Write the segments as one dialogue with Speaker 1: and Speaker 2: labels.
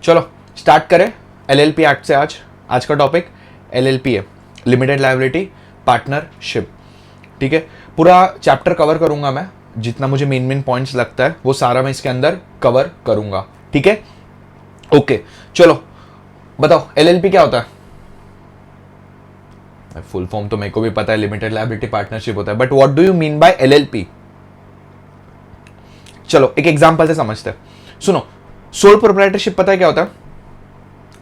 Speaker 1: चलो स्टार्ट करें LLP act से। आज का टॉपिक एलएलपी है, लिमिटेड लायबिलिटी पार्टनरशिप। ठीक है, पूरा चैप्टर कवर करूंगा मैं, जितना मुझे मेन पॉइंट्स लगता है वो सारा मैं इसके अंदर कवर करूंगा। ठीक है, ओके चलो बताओ एलएलपी क्या होता है। फुल फॉर्म तो मेरे को भी पता है, लिमिटेड लायबिलिटी पार्टनरशिप होता है, but what do you mean bye LLP. चलो एक एग्जांपल से समझते हैं। सुनो, सोल प्रोप्राइटरशिप पता है क्या होता है?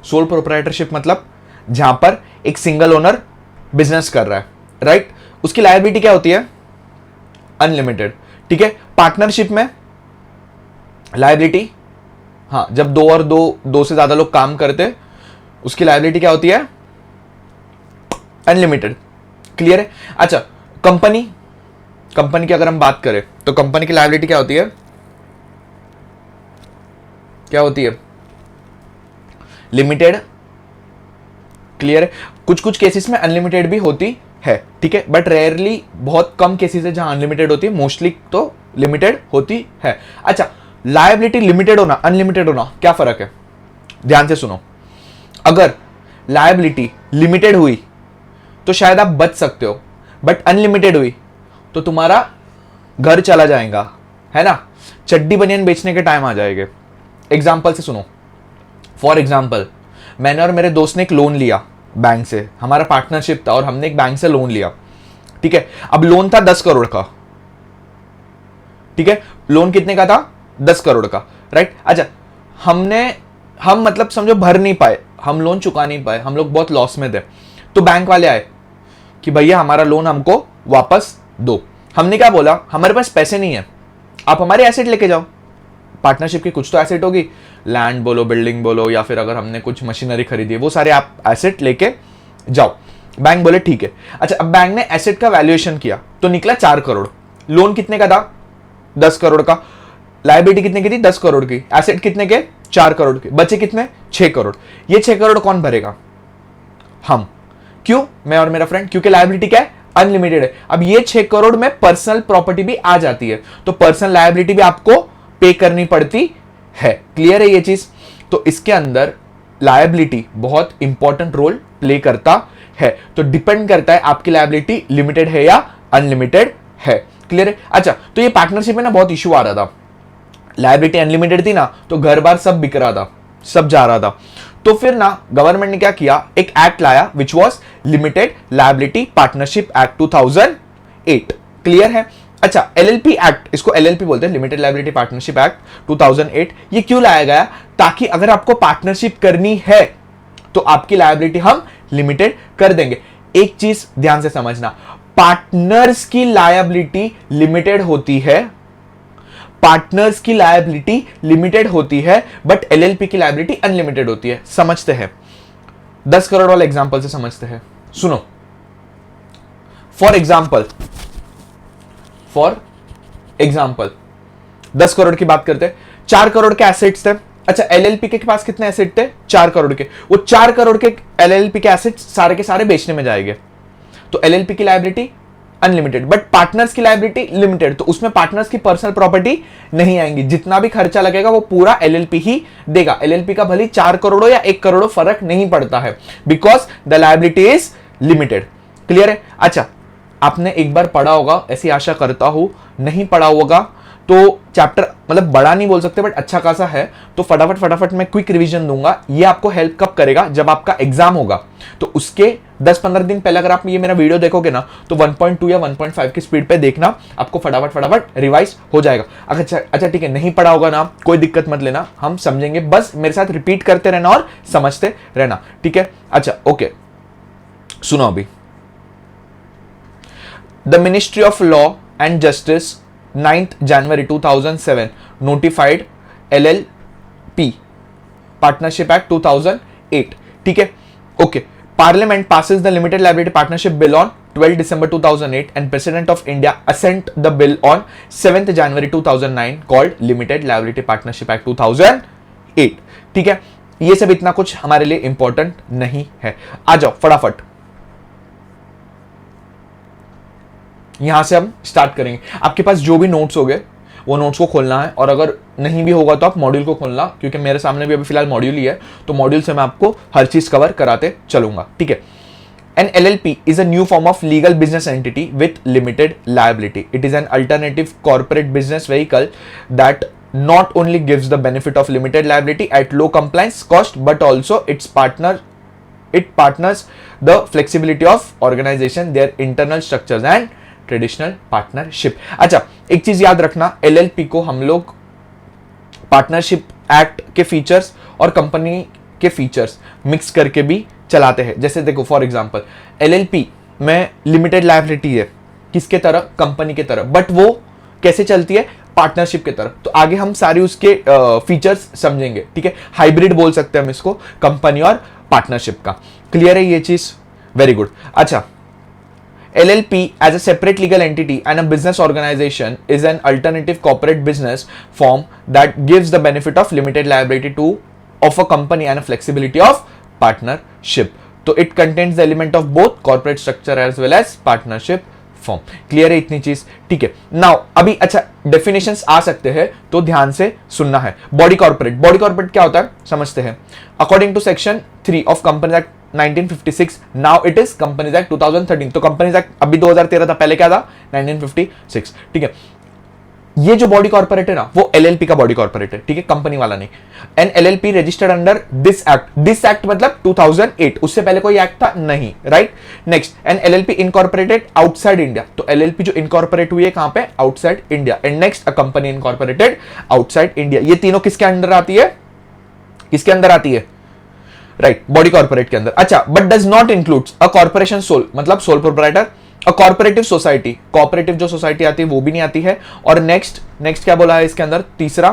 Speaker 1: सोल प्रोप्राइटरशिप मतलब जहां पर एक सिंगल ओनर बिजनेस कर रहा है, राइट? उसकी लायबिलिटी क्या होती है? अनलिमिटेड। ठीक है, पार्टनरशिप में लायबिलिटी, हाँ, जब दो से ज्यादा लोग काम करते उसकी लायबिलिटी क्या होती है? अनलिमिटेड। क्लियर है? अच्छा, कंपनी की अगर हम बात करें तो कंपनी की लायबिलिटी क्या होती है? क्या होती है? लिमिटेड। क्लियर है? कुछ केसेस में अनलिमिटेड भी होती है, ठीक है, बट रेयरली, बहुत कम केसेस है जहां अनलिमिटेड होती है, मोस्टली तो लिमिटेड होती है। अच्छा, लायबिलिटी लिमिटेड होना, अनलिमिटेड होना, क्या फर्क है? ध्यान से सुनो। अगर लायबिलिटी लिमिटेड हुई तो शायद आप बच सकते हो, बट अनलिमिटेड हुई तो तुम्हारा घर चला जाएगा, है ना? चड्डी बनियान बेचने के टाइम आ जाएंगे। एग्जाम्पल से सुनो। फॉर एग्जाम्पल, मैंने और मेरे दोस्त ने एक लोन लिया बैंक से, हमारा पार्टनरशिप था और हमने एक बैंक से लोन लिया। ठीक है, अब लोन था 10 करोड़ का। ठीक है, लोन कितने का था? 10 करोड़ का, राइट? अच्छा, हम मतलब समझो भर नहीं पाए, हम लोन चुका नहीं पाए, हम लोग बहुत लॉस में थे। तो बैंक वाले आए कि भैया हमारा लोन हमको वापस दो। हमने क्या बोला? हमारे पास पैसे नहीं है, आप हमारे एसेट लेके जाओ। पार्टनरशिप की कुछ तो एसेट होगी, लैंड बोलो, बिल्डिंग बोलो, या फिर अगर हमने कुछ मशीनरी खरीदी है, वो सारे आप एसेट लेके जाओ। बैंक बोले ठीक है। अच्छा, अब बैंक ने एसेट का वैल्यूएशन किया तो निकला 4 करोड़। लोन कितने का था? 10 करोड़ का। लायबिलिटी कितने की थी? 10 करोड़ की। एसेट कितने के? 4 करोड़ के। बचे कितने? 6 करोड़। ये 6 करोड़ कौन भरेगा? हम। क्यों? मैं और मेरा फ्रेंड। क्योंकि लायबिलिटी क्या है? अनलिमिटेड है। अब ये 6 करोड़ में पर्सनल प्रॉपर्टी भी आ जाती है, तो पर्सनल लायबिलिटी भी आपको पे करनी पड़ती है। क्लियर है ये चीज? तो इसके अंदर लायबिलिटी बहुत इंपॉर्टेंट रोल प्ले करता है। तो डिपेंड करता है आपकी लायबिलिटी लिमिटेड है या अनलिमिटेड है। क्लियर है? अच्छा, तो ये पार्टनरशिप में ना बहुत इशू आ रहा था। लायबिलिटी अनलिमिटेड थी ना, तो घर बार सब बिक रहा था, सब जा रहा था। तो फिर ना गवर्नमेंट ने क्या किया? एक एक्ट लाया which was limited liability partnership act 2008। Clear है? अच्छा, एलएलपी एक्ट, इसको एलएलपी बोलते हैं, लिमिटेड लायबिलिटी पार्टनरशिप एक्ट 2008। ये क्यों लाया गया? ताकि अगर आपको पार्टनरशिप करनी है तो आपकी लायबिलिटी हम लिमिटेड कर देंगे। एक चीज ध्यान से समझना, पार्टनर्स की लायबिलिटी लिमिटेड होती है, पार्टनर्स की लायबिलिटी लिमिटेड होती है, बट एलएलपी की लायबिलिटी अनलिमिटेड होती है। समझते हैं, 10 करोड़ वाले एग्जांपल से समझते हैं। सुनो, फॉर एग्जांपल 10 करोड़ की बात करते हैं, 4 करोड़ के एसेट्स थे। अच्छा, एलएलपी के पास कितने एसेट थे? 4 करोड़ के। वो 4 करोड़ के एलएलपी के एसेट्स सारे के सारे बेचने में जाएंगे, तो एलएलपी की लायबिलिटी अनलिमिटेड, बट पार्टनर्स की लायबिलिटी लिमिटेड। तो उसमें पार्टनर्स की पर्सनल प्रॉपर्टी नहीं आएंगी, जितना भी खर्चा लगेगा वो पूरा एलएलपी ही देगा। एलएलपी का भले 4 करोड़ या 1 करोड़ फर्क नहीं पड़ता है, because the liability is limited. Clear है? अच्छा, आपने एक बार पढ़ा होगा, ऐसी आशा करता हूं। नहीं पढ़ा होगा तो चैप्टर, मतलब बड़ा नहीं बोल सकते बट अच्छा खासा है, तो फटाफट मैं क्विक रिवीजन दूंगा। ये आपको हेल्प कब करेगा? जब आपका एग्जाम होगा, तो उसके 10-15 दिन पहले अगर आप ये मेरा वीडियो देखोगे ना, तो 1.2 या 1.5 की स्पीड पे देखना, आपको फटाफट रिवाइज हो जाएगा। अच्छा ठीक है, नहीं पढ़ा होगा ना, कोई दिक्कत मत लेना, हम समझेंगे, बस मेरे साथ रिपीट करते रहना और समझते रहना। ठीक है? अच्छा ओके, सुनो अभी। The ministry of law and justice 9th January 2007 notified LLP Partnership Act 2008. ठीक है? Okay, Parliament passes the Limited Liability Partnership Bill on 12 December 2008 and President of India assent the bill on 7th January 2009 called Limited Liability Partnership Act 2008. ठीक है? ये सब इतना कुछ हमारे लिए इंपॉर्टेंट नहीं है। आ जाओ फटाफट, यहां से हम स्टार्ट करेंगे। आपके पास जो भी नोट्स हो गए वो नोट्स को खोलना है, और अगर नहीं भी होगा तो आप मॉड्यूल को खोलना, क्योंकि मेरे सामने भी अभी फिलहाल मॉड्यूल ही है, तो मॉड्यूल से मैं आपको हर चीज कवर कराते चलूंगा, ठीक है। An LLP is a new form of legal business entity with limited liability. It is an alternative corporate business vehicle that not only gives the benefit of limited liability at low compliance cost, but also it partners the flexibility of organization, their internal structures and traditional partnership. अच्छा, एक चीज याद रखना, LLP को हम लोग partnership act के features और कंपनी के फीचर्स मिक्स करके भी चलाते हैं। जैसे देखो फॉर एग्जांपल LLP में लिमिटेड लायबिलिटी है, किसके तरह, कंपनी के तरह, बट वो कैसे चलती है, पार्टनरशिप के तरह। तो आगे हम सारे उसके फीचर्स समझेंगे, ठीक है। हाइब्रिड बोल सकते हैं हम इसको, कंपनी और पार्टनरशिप का। क्लियर है ये चीज? Very good. अच्छा, LLP as a separate legal entity and a business organization is an alternative corporate business form that gives the benefit of limited liability to of a company and a flexibility of partnership. तो it contains the element of both corporate structure as well as partnership form. Clear है इतनी चीज? ठीक है। Now अभी अच्छा definitions आ सकते हैं, तो ध्यान से सुनना है। बॉडी कॉर्पोरेट क्या होता है समझते हैं। According to section 3 of companies act 1956, now it is companies act 2013। तो कंपनीज एक्ट अभी 2013 था, पहले क्या था, 1956, ठीक है। ये जो बॉडी कॉर्पोरेट है ना, वो LLP का बॉडी कॉर्पोरेट है, ठीक है, कंपनी वाला नहीं। An LLP registered under this act मतलब 2008, उससे पहले कोई एक्ट था नहीं, right. Next, an LLP incorporated outside India. तो LLP जो इनकॉर्पोरेट हुई है कहां पे, outside India. And next, a company incorporated outside India. ये तीनों किसके अंडर आती है, किसके अंदर आती है, राइट, बॉडी कॉर्पोरेट के अंदर। अच्छा, but does not include a corporation sole, मतलब sole proprietor, a corporative society, corporative जो सोसाइटी आती है वो भी नहीं आती है। और नेक्स्ट क्या बोला है इसके अंदर, तीसरा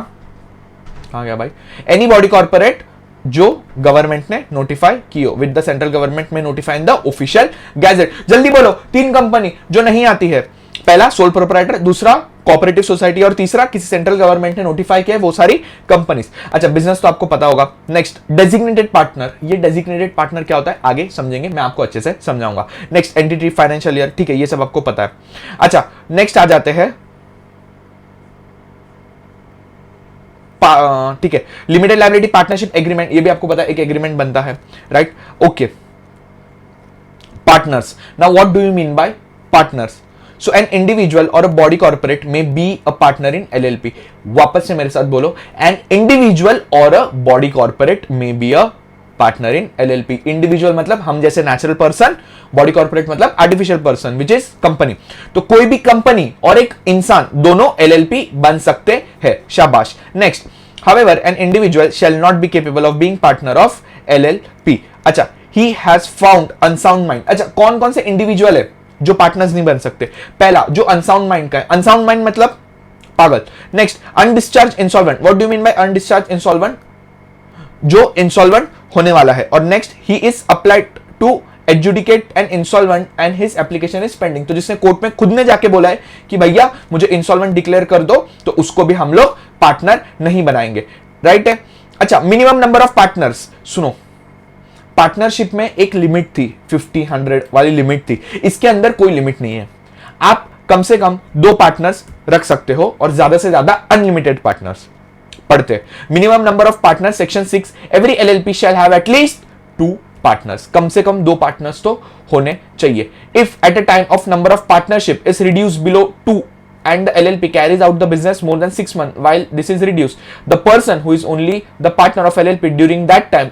Speaker 1: कहां गया भाई, एनी बॉडी कॉर्पोरेट जो गवर्नमेंट ने नोटिफाई की हो, विद द सेंट्रल गवर्नमेंट में notify in the official gazette. जल्दी बोलो, 3 कंपनी जो नहीं आती है, पहला सोल प्रोप्राइटर, दूसरा कोऑपरेटिव सोसाइटी, और तीसरा किसी सेंट्रल गवर्नमेंट ने नोटिफाई किया है, वो सारी कंपनीज। अच्छा, बिजनेस तो आपको पता होगा। Next, designated partner. ये डेजिग्नेटेड पार्टनर क्या होता है आगे समझेंगे, मैं आपको अच्छे से समझाऊंगा। नेक्स्ट, एंटिटी फाइनेंशियल ईयर, ठीक है, ये सब आपको पता है। अच्छा, नेक्स्ट आ जाते हैं, ठीक है, लिमिटेड लायबिलिटी पार्टनरशिप एग्रीमेंट, ये भी आपको पता है, एक एग्रीमेंट बनता है, right. Okay, partners. Now what do you mean bye partners? So an individual or a body corporate may be a partner in LLP. वापस से मेरे साथ बोलो, an individual or a body corporate may be a partner in LLP. Individual मतलब हम जैसे natural person, body corporate मतलब artificial person which is company. तो कोई भी कंपनी और एक इंसान दोनों LLP बन सकते हैं। शाबाश। Next, however an individual shall not be capable of being partner of LLP. अच्छा, he has found unsound mind. अच्छा, कौन कौन से इंडिविजुअल है जो पार्टनर्स नहीं बन सकते? पहला जो अनसाउंड माइंड का है, अनसाउंड माइंड मतलब पागल। Next, undischarge insolvent. What do you mean by undischarge insolvent? जो इंसॉल्वेंट होने वाला है। और next, he is applied to adjudicate an insolvent and his application is pending. तो जिसने कोर्ट में खुद ने जाके बोला है कि भैया मुझे इंसॉल्वेंट डिक्लेयर कर दो, तो उसको भी हम लोग पार्टनर नहीं बनाएंगे, राइट है। अच्छा, मिनिमम नंबर ऑफ पार्टनर्स। सुनो, पार्टनरशिप में एक लिमिट थी, 50-100 वाली लिमिट थी, इसके अंदर कोई लिमिट नहीं है। आप कम से कम 2 पार्टनर्स रख सकते हो और ज्यादा से ज्यादा अनलिमिटेड पार्टनर्स पढ़ते। Minimum number of partners, section 6, every LLP shall have at least 2 partners. कम से कम 2 पार्टनर्स तो होने चाहिए। If at a time of number of partnership is reduce below 2 and the LLP carries out the business more than 6 months, while this is reduced, the person who is only the partner of LLP during that time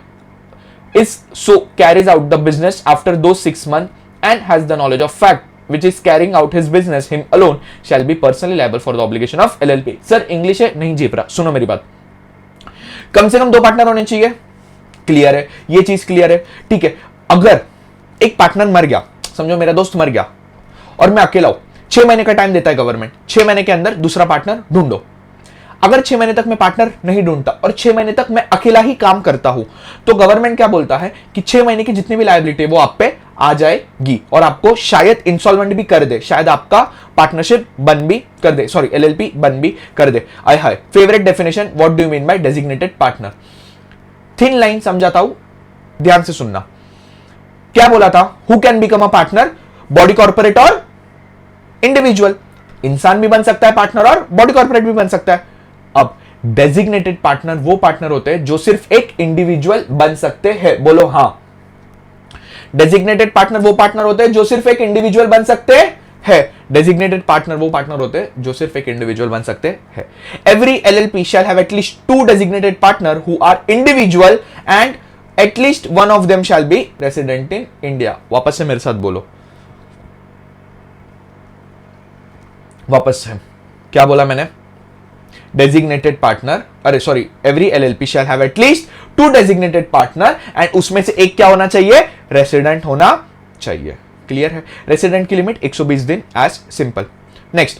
Speaker 1: is so carries out the business after those 6 months and has the knowledge of fact which is carrying out his business, him alone shall be personally liable for the obligation of LLP. Sir English है, नहीं jeep रहा, सुनो मेरी बात। कम से कम 2 partner होने चाहिए। क्लियर है, ये चीज क्लियर है, ठीक है। अगर एक पार्टनर मर गया, समझो मेरा दोस्त मर गया और मैं अकेला हूं, 6 महीने का टाइम देता है गवर्नमेंट, 6 महीने के अंदर दूसरा पार्टनर ढूंढो। अगर 6 महीने तक मैं पार्टनर नहीं ढूंढता और 6 महीने तक मैं अकेला ही काम करता हूं, तो गवर्नमेंट क्या बोलता है कि 6 महीने की जितनी भी लायबिलिटी है वो आप पे आ जाएगी और आपको शायद इंसॉल्वेंट भी कर दे, शायद आपका पार्टनरशिप बंद भी कर दे, सॉरी LLP बंद भी कर दे। आय हाय, favourite definition, what do you mean by designated partner? Thin line समझाता हूं, ध्यान से सुनना। क्या बोला था? Who can become a partner, body corporate और इंडिविजुअल। इंसान भी बन सकता है पार्टनर और बॉडी कॉर्पोरेट भी बन सकता है। अब डेजिग्नेटेड पार्टनर वो पार्टनर होते हैं जो सिर्फ एक इंडिविजुअल बन सकते हैं, बोलो हां। डेजिग्नेटेड पार्टनर वो पार्टनर होते हैं जो सिर्फ एक इंडिविजुअल बन सकते हैं। डेजिग्नेटेड पार्टनर वो पार्टनर होते हैं जो सिर्फ एक इंडिविजुअल बन सकते हैं। Every LLP shall have at least 2 designated partner who are individual and at least one of them shall be resident in India. वापस से मेरे साथ बोलो, वापस से क्या बोला मैंने? डेजिग्नेटेड पार्टनर, अरे sorry, every LLP shall have at least 2 designated partner and उसमें से एक क्या होना चाहिए? रेसिडेंट होना चाहिए। क्लियर है? रेसिडेंट की लिमिट 120 दिन, as simple. Next,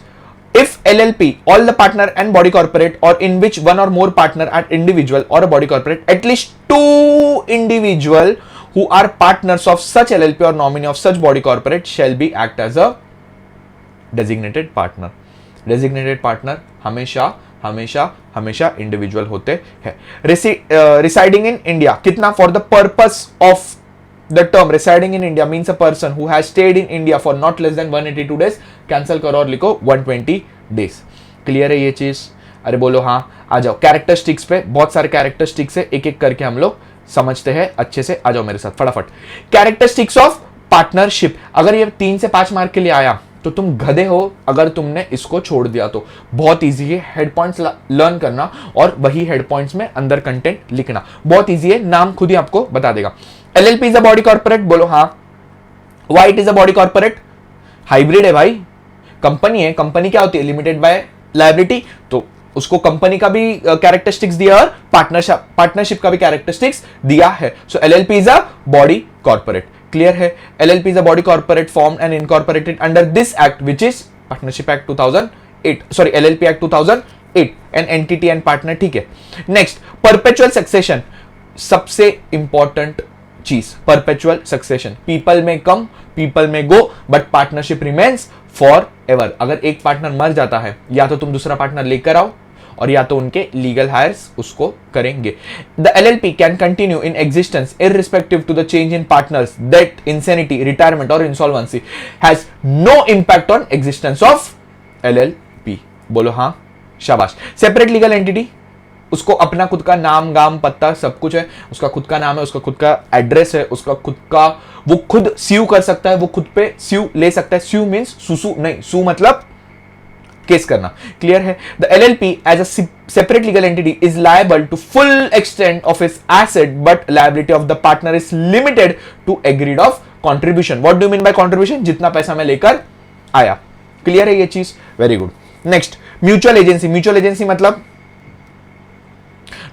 Speaker 1: if LLP, all the partner and body corporate, or in which one or more partner and individual or a body corporate, at least 2 individual who are partners of such LLP or nominee of such body corporate shall be act as a designated partner. Designated partner हमेशा हमेशा हमेशा individual होते हैं। Residing in India, कितना? For the purpose of the term residing in India means a person who has stayed in India for not less than 182 days. Cancel करो और लिखो 120 days। Clear है ये चीज? अरे बोलो हाँ। आ जाओ कैरेक्टरिस्टिक्स पे, बहुत सारे कैरेक्टरिस्टिक्स है, एक एक करके हम लोग समझते हैं अच्छे से। आ जाओ मेरे साथ फटाफट। कैरेक्टरिस्टिक्स ऑफ पार्टनरशिप, अगर ये 3 से 5 मार्क के लिए आया तो तुम गधे हो अगर तुमने इसको छोड़ दिया तो। बहुत इजी है हेड पॉइंट्स लर्न करना और वही हेड पॉइंट्स में अंदर कंटेंट लिखना, बहुत इजी है, नाम खुद ही आपको बता देगा। LLP is a body corporate, बोलो हाँ। Why it is a body corporate? Hybrid है भाई, कंपनी है। कंपनी क्या होती है? लिमिटेड बाय लायबिलिटी, तो उसको कंपनी का भी कैरेक्टरिस्टिक्स दिया और पार्टनरशिप का भी कैरेक्टरिस्टिक्स दिया है। So LLP is a body corporate. Clear है? LLP is a body corporate formed and incorporated under this act which is partnership act 2008, sorry LLP act 2008, an entity and partner. ठीक है। Next, perpetual succession, सबसे important चीज, perpetual succession. People may come, people may go, but partnership remains for ever. अगर एक partner मर जाता है या तो तुम दूसरा पार्टनर लेकर आओ और या तो उनके लीगल हायर्स उसको करेंगे। The LLP can continue in existence irrespective to the change in partners, death, insanity, retirement और insolvency, has no impact on existence of LLP. बोलो हाँ, शाबाश। सेपरेट लीगल एंटिटी, उसको अपना खुद का नाम, गाम, पत्ता सब कुछ है, उसका खुद का नाम है, उसका खुद का एड्रेस है, उसका खुद का, वो खुद स्यू कर सकता है, वो खुद पे स्यू ले सकता है। स्यू मींस सुसु नहीं, सू मतलब केस करना। क्लियर है? The LLP as a separate legal entity is liable to full extent of its asset, but liability of the partner is limited to agreed of contribution. What do mean by contribution? जितना पैसा मैं लेकर आया। Clear है ये चीज? Very good. Next, mutual agency. Mutual agency मतलब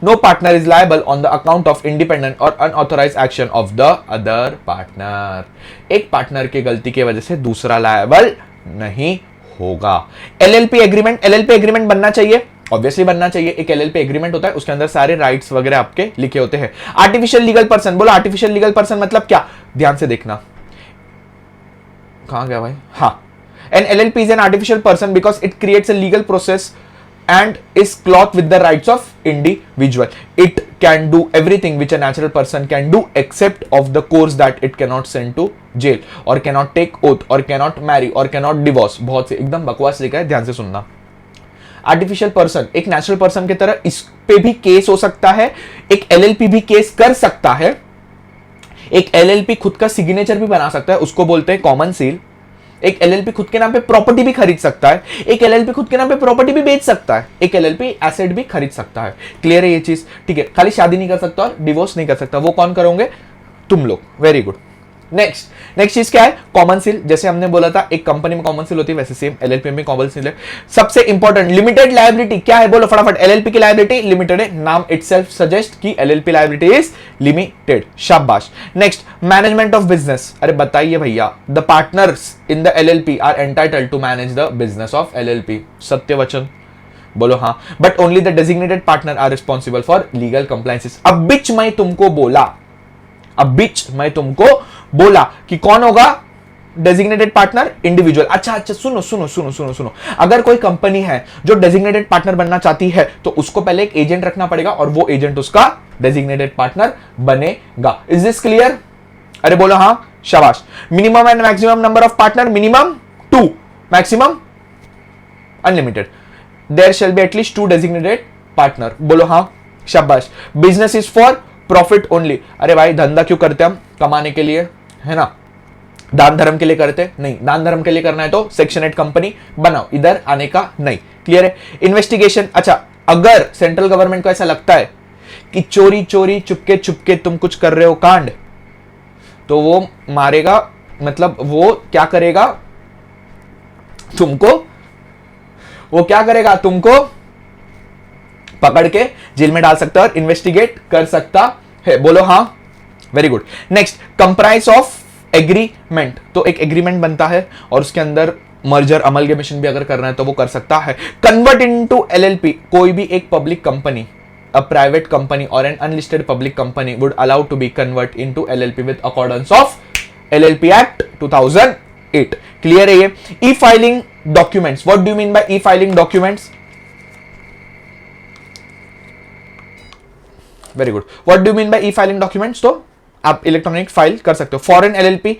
Speaker 1: no partner is liable on the account of independent or unauthorized action of the other partner. एक पार्टनर की गलती की वजह से दूसरा लायबल नहीं होगा। एलएलपी एग्रीमेंट, एलएलपी एग्रीमेंट बनना चाहिए, ऑब्वियसली बनना चाहिए। एक एलएलपी एग्रीमेंट होता है, उसके अंदर सारे राइट्स वगैरह आपके लिखे होते हैं। आर्टिफिशियल लीगल पर्सन, बोलो आर्टिफिशियल लीगल पर्सन मतलब क्या? ध्यान से देखना, कहां गया भाई? हाँ, an LLP is an artificial person because it creates a legal process and is clothed with the rights of individual. It can do everything which a natural person can do except of the course that it cannot send to jail or cannot take oath or cannot marry or cannot divorce. बहुत से एकदम बकवास लिखा है, ध्यान से सुनना। Artificial person एक नेचुरल पर्सन की तरह इस पे भी केस हो सकता है, एक एलएलपी भी केस कर सकता है, एक एलएलपी खुद का सिग्नेचर भी बना सकता है, उसको बोलते हैं कॉमन सील। एक एलएलपी खुद के नाम पे प्रॉपर्टी भी खरीद सकता है, एक एलएलपी खुद के नाम पे प्रॉपर्टी भी बेच सकता है, एक एलएलपी एसेट भी खरीद सकता है। क्लियर है ये चीज? ठीक है। खाली शादी नहीं कर सकता और डिवोर्स नहीं कर सकता, वो कौन करोगे? तुम लोग। Very good. नेक्स्ट चीज क्या है? Common seal. जैसे हमने बोला था एक कंपनी में कॉमन सील होती है, वैसे सेम एलएलपी में कॉमन सील है। सबसे इंपॉर्टेंट, लिमिटेड लायबिलिटी क्या है? बोलो फटाफट। एलएलपी की लायबिलिटी लिमिटेड है, नाम इटसेल्फ सजेस्ट कि एलएलपी लायबिलिटी इज लिमिटेड। शाबाश। Next, management of business. अरे बताइए भैया, the partners in the LLP are entitled to manage the business of LLP. सत्य वचन, बोलो हाँ। But only the designated partner are responsible for legal compliances. अब बीच मैं तुमको बोला कि कौन होगा डेजिग्नेटेड पार्टनर? इंडिविजुअल। अच्छा, सुनो। अगर कोई कंपनी है जो डेजिग्नेटेड पार्टनर बनना चाहती है तो उसको पहले एक एजेंट रखना पड़ेगा और वो एजेंट उसका डेजिग्नेटेड पार्टनर बनेगा। Is this clear? अरे बोलो हाँ, शाबाश। Minimum and maximum number of partner, minimum 2, maximum unlimited. There shall be at least 2 designated partner. बोलो हाँ, शाबाश. Business is for profit only. अरे भाई धंधा क्यों करते हम? कमाने के लिए, है ना. दान धर्म के लिए करते नहीं. दान धर्म के लिए करना है तो सेक्शन 8 कंपनी बनाओ, इधर आने का नहीं. क्लियर है. इन्वेस्टिगेशन. अच्छा, अगर सेंट्रल गवर्नमेंट को ऐसा लगता है कि चोरी चोरी चुपके चुपके तुम कुछ कर रहे हो कांड, तो वो मारेगा, मतलब वो क्या करेगा तुमको, वो क्या करेगा तुमको पकड़ के जेल में डाल सकता है और इन्वेस्टिगेट कर सकता है. बोलो हाँ, very good. Next, comprise of agreement. तो एक एग्रीमेंट बनता है और उसके अंदर मर्जर अमलगेमेशन भी अगर करना है तो वो कर सकता है. Convert into LLP. कोई भी एक public company, a private company or an unlisted public company would allow to be convert into LLP with accordance of LLP Act 2008. Clear है ये. E-filing documents. What do you mean by e-filing documents? Very good. What do you mean by e-filing documents? तो आप electronic file कर सकते हो. Foreign LLP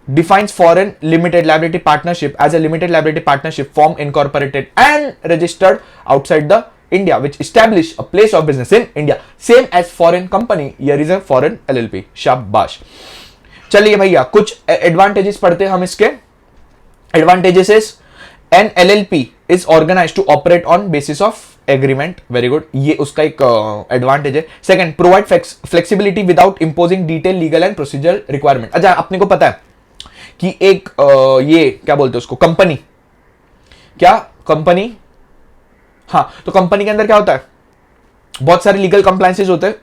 Speaker 1: defines foreign limited liability partnership as a limited liability partnership formed, incorporated and registered outside the India which establish a place of business in India, same as foreign company. Here is a foreign LLP. शाबाश. चलिए भैया, कुछ advantages पढ़ते हैं हम इसके. Advantages is an LLP is organized to operate on basis of agreement. Very good. ये उसका एक एडवांटेज है. Second, provide flexibility without imposing detail legal and procedure requirement. अच्छा, अपने को पता है कि एक ये क्या बोलते हैं उसको, कंपनी, क्या कंपनी, हाँ, तो कंपनी के अंदर क्या होता है, बहुत सारे लीगल कंप्लायंसेस होते हैं,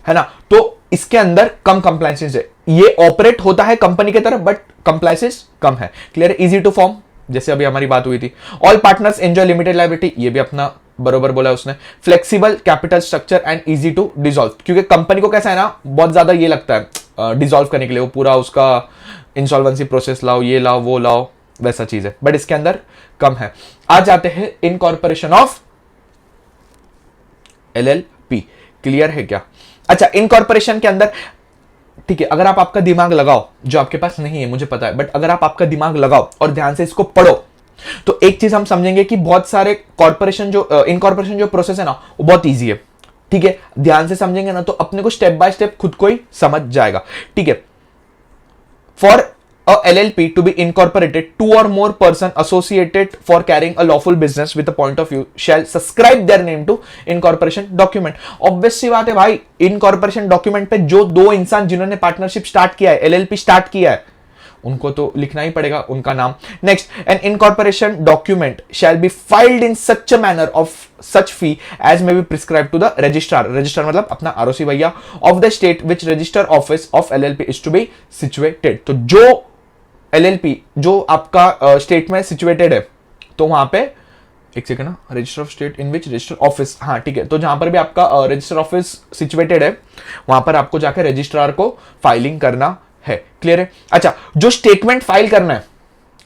Speaker 1: है ना. तो इसके अंदर कम कंप्लायंसेस है. ये ऑपरेट होता है कंपनी की तरफ बट कंप्लायंसेस कम है. क्लियर है. इजी टू फॉर्म, जैसे अभी हमारी बात हुई थी. All partners enjoy limited liability. ये भी अपना बरोबर बोला उसने. Flexible capital structure and easy to dissolve. क्योंकि कंपनी को कैसा है ना, बहुत ज्यादा ये लगता है डिसॉल्व करने के लिए, वो पूरा उसका इंसॉल्वेंसी प्रोसेस लाओ, ये लाओ वो लाओ, वैसा चीज है. बट इसके अंदर कम है. आ जाते हैं इनकॉर्पोरेशन ऑफ LLP. क्लियर है क्या? अच्छा, इनकॉर्पोरेशन के अंदर, ठीक है, अगर आप आपका दिमाग लगाओ, जो आपके पास नहीं है मुझे पता है, बट अगर आप आपका दिमाग लगाओ और ध्यान से इसको पढ़ो तो एक चीज हम समझेंगे कि बहुत सारे कॉर्पोरेशन जो इनकॉर्पोरेशन जो प्रोसेस है ना, वो बहुत ईजी है. ठीक है, ध्यान से समझेंगे ना तो अपने को स्टेप बाय स्टेप खुद को ही समझ जाएगा. ठीक है. For a LLP to be incorporated, 2 or more person associated for carrying a lawful business with a point of view shall subscribe their name to incorporation document. obvious सी बात है भाई, incorporation document पे जो 2 इंसान जिन्होंने पार्टनरशिप स्टार्ट किया है, LLP start किया है, उनको तो लिखना ही पड़ेगा उनका नाम. Next, an incorporation document shall be filed in such a manner of such fee as may be prescribe to the registrar. Registrar मतलब अपना ROC भैया, of the state which register office of LLP is to be situated. तो जो LLP जो आपका state में situated है, तो वहां पे एक सेकंड ना, register of state in which register office, हाँ ठीक है, तो जहां पर भी आपका रजिस्टर ऑफिस सिचुएटेड है वहां पर आपको जाकर रजिस्ट्रार को फाइलिंग करना है. क्लियर है. अच्छा, जो स्टेटमेंट फाइल करना है,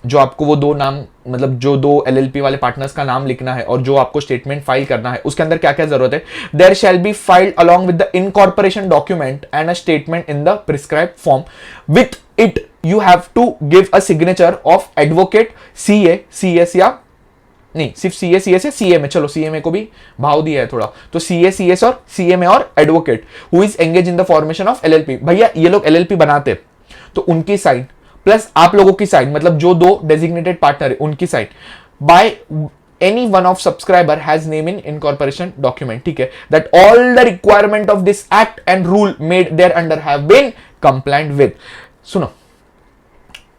Speaker 1: जो आपको वो 2 नाम, मतलब जो 2 LLP वाले पार्टनर्स का नाम लिखना है और जो आपको स्टेटमेंट फाइल करना है, उसके अंदर क्या क्या जरूरत है. There shall be filed along with the incorporation document and a statement in the prescribed form. With it you have to give a signature of advocate, CA, CS या नहीं, सिर्फ CA, CS या CMA. चलो CMA को भी भाव दिया है थोड़ा, तो CA, CS और CMA और advocate who is engage in the formation of LLP. भैया ये लोग LLP बनाते तो उनकी साइन प्लस आप लोगों की साइन, मतलब जो 2 डेजिग्नेटेड पार्टनर है उनकी sign, by any one of subscriber has name in incorporation document. ठीक है, that all the requirement of this act and rule made thereunder have been compliant with. सुनो,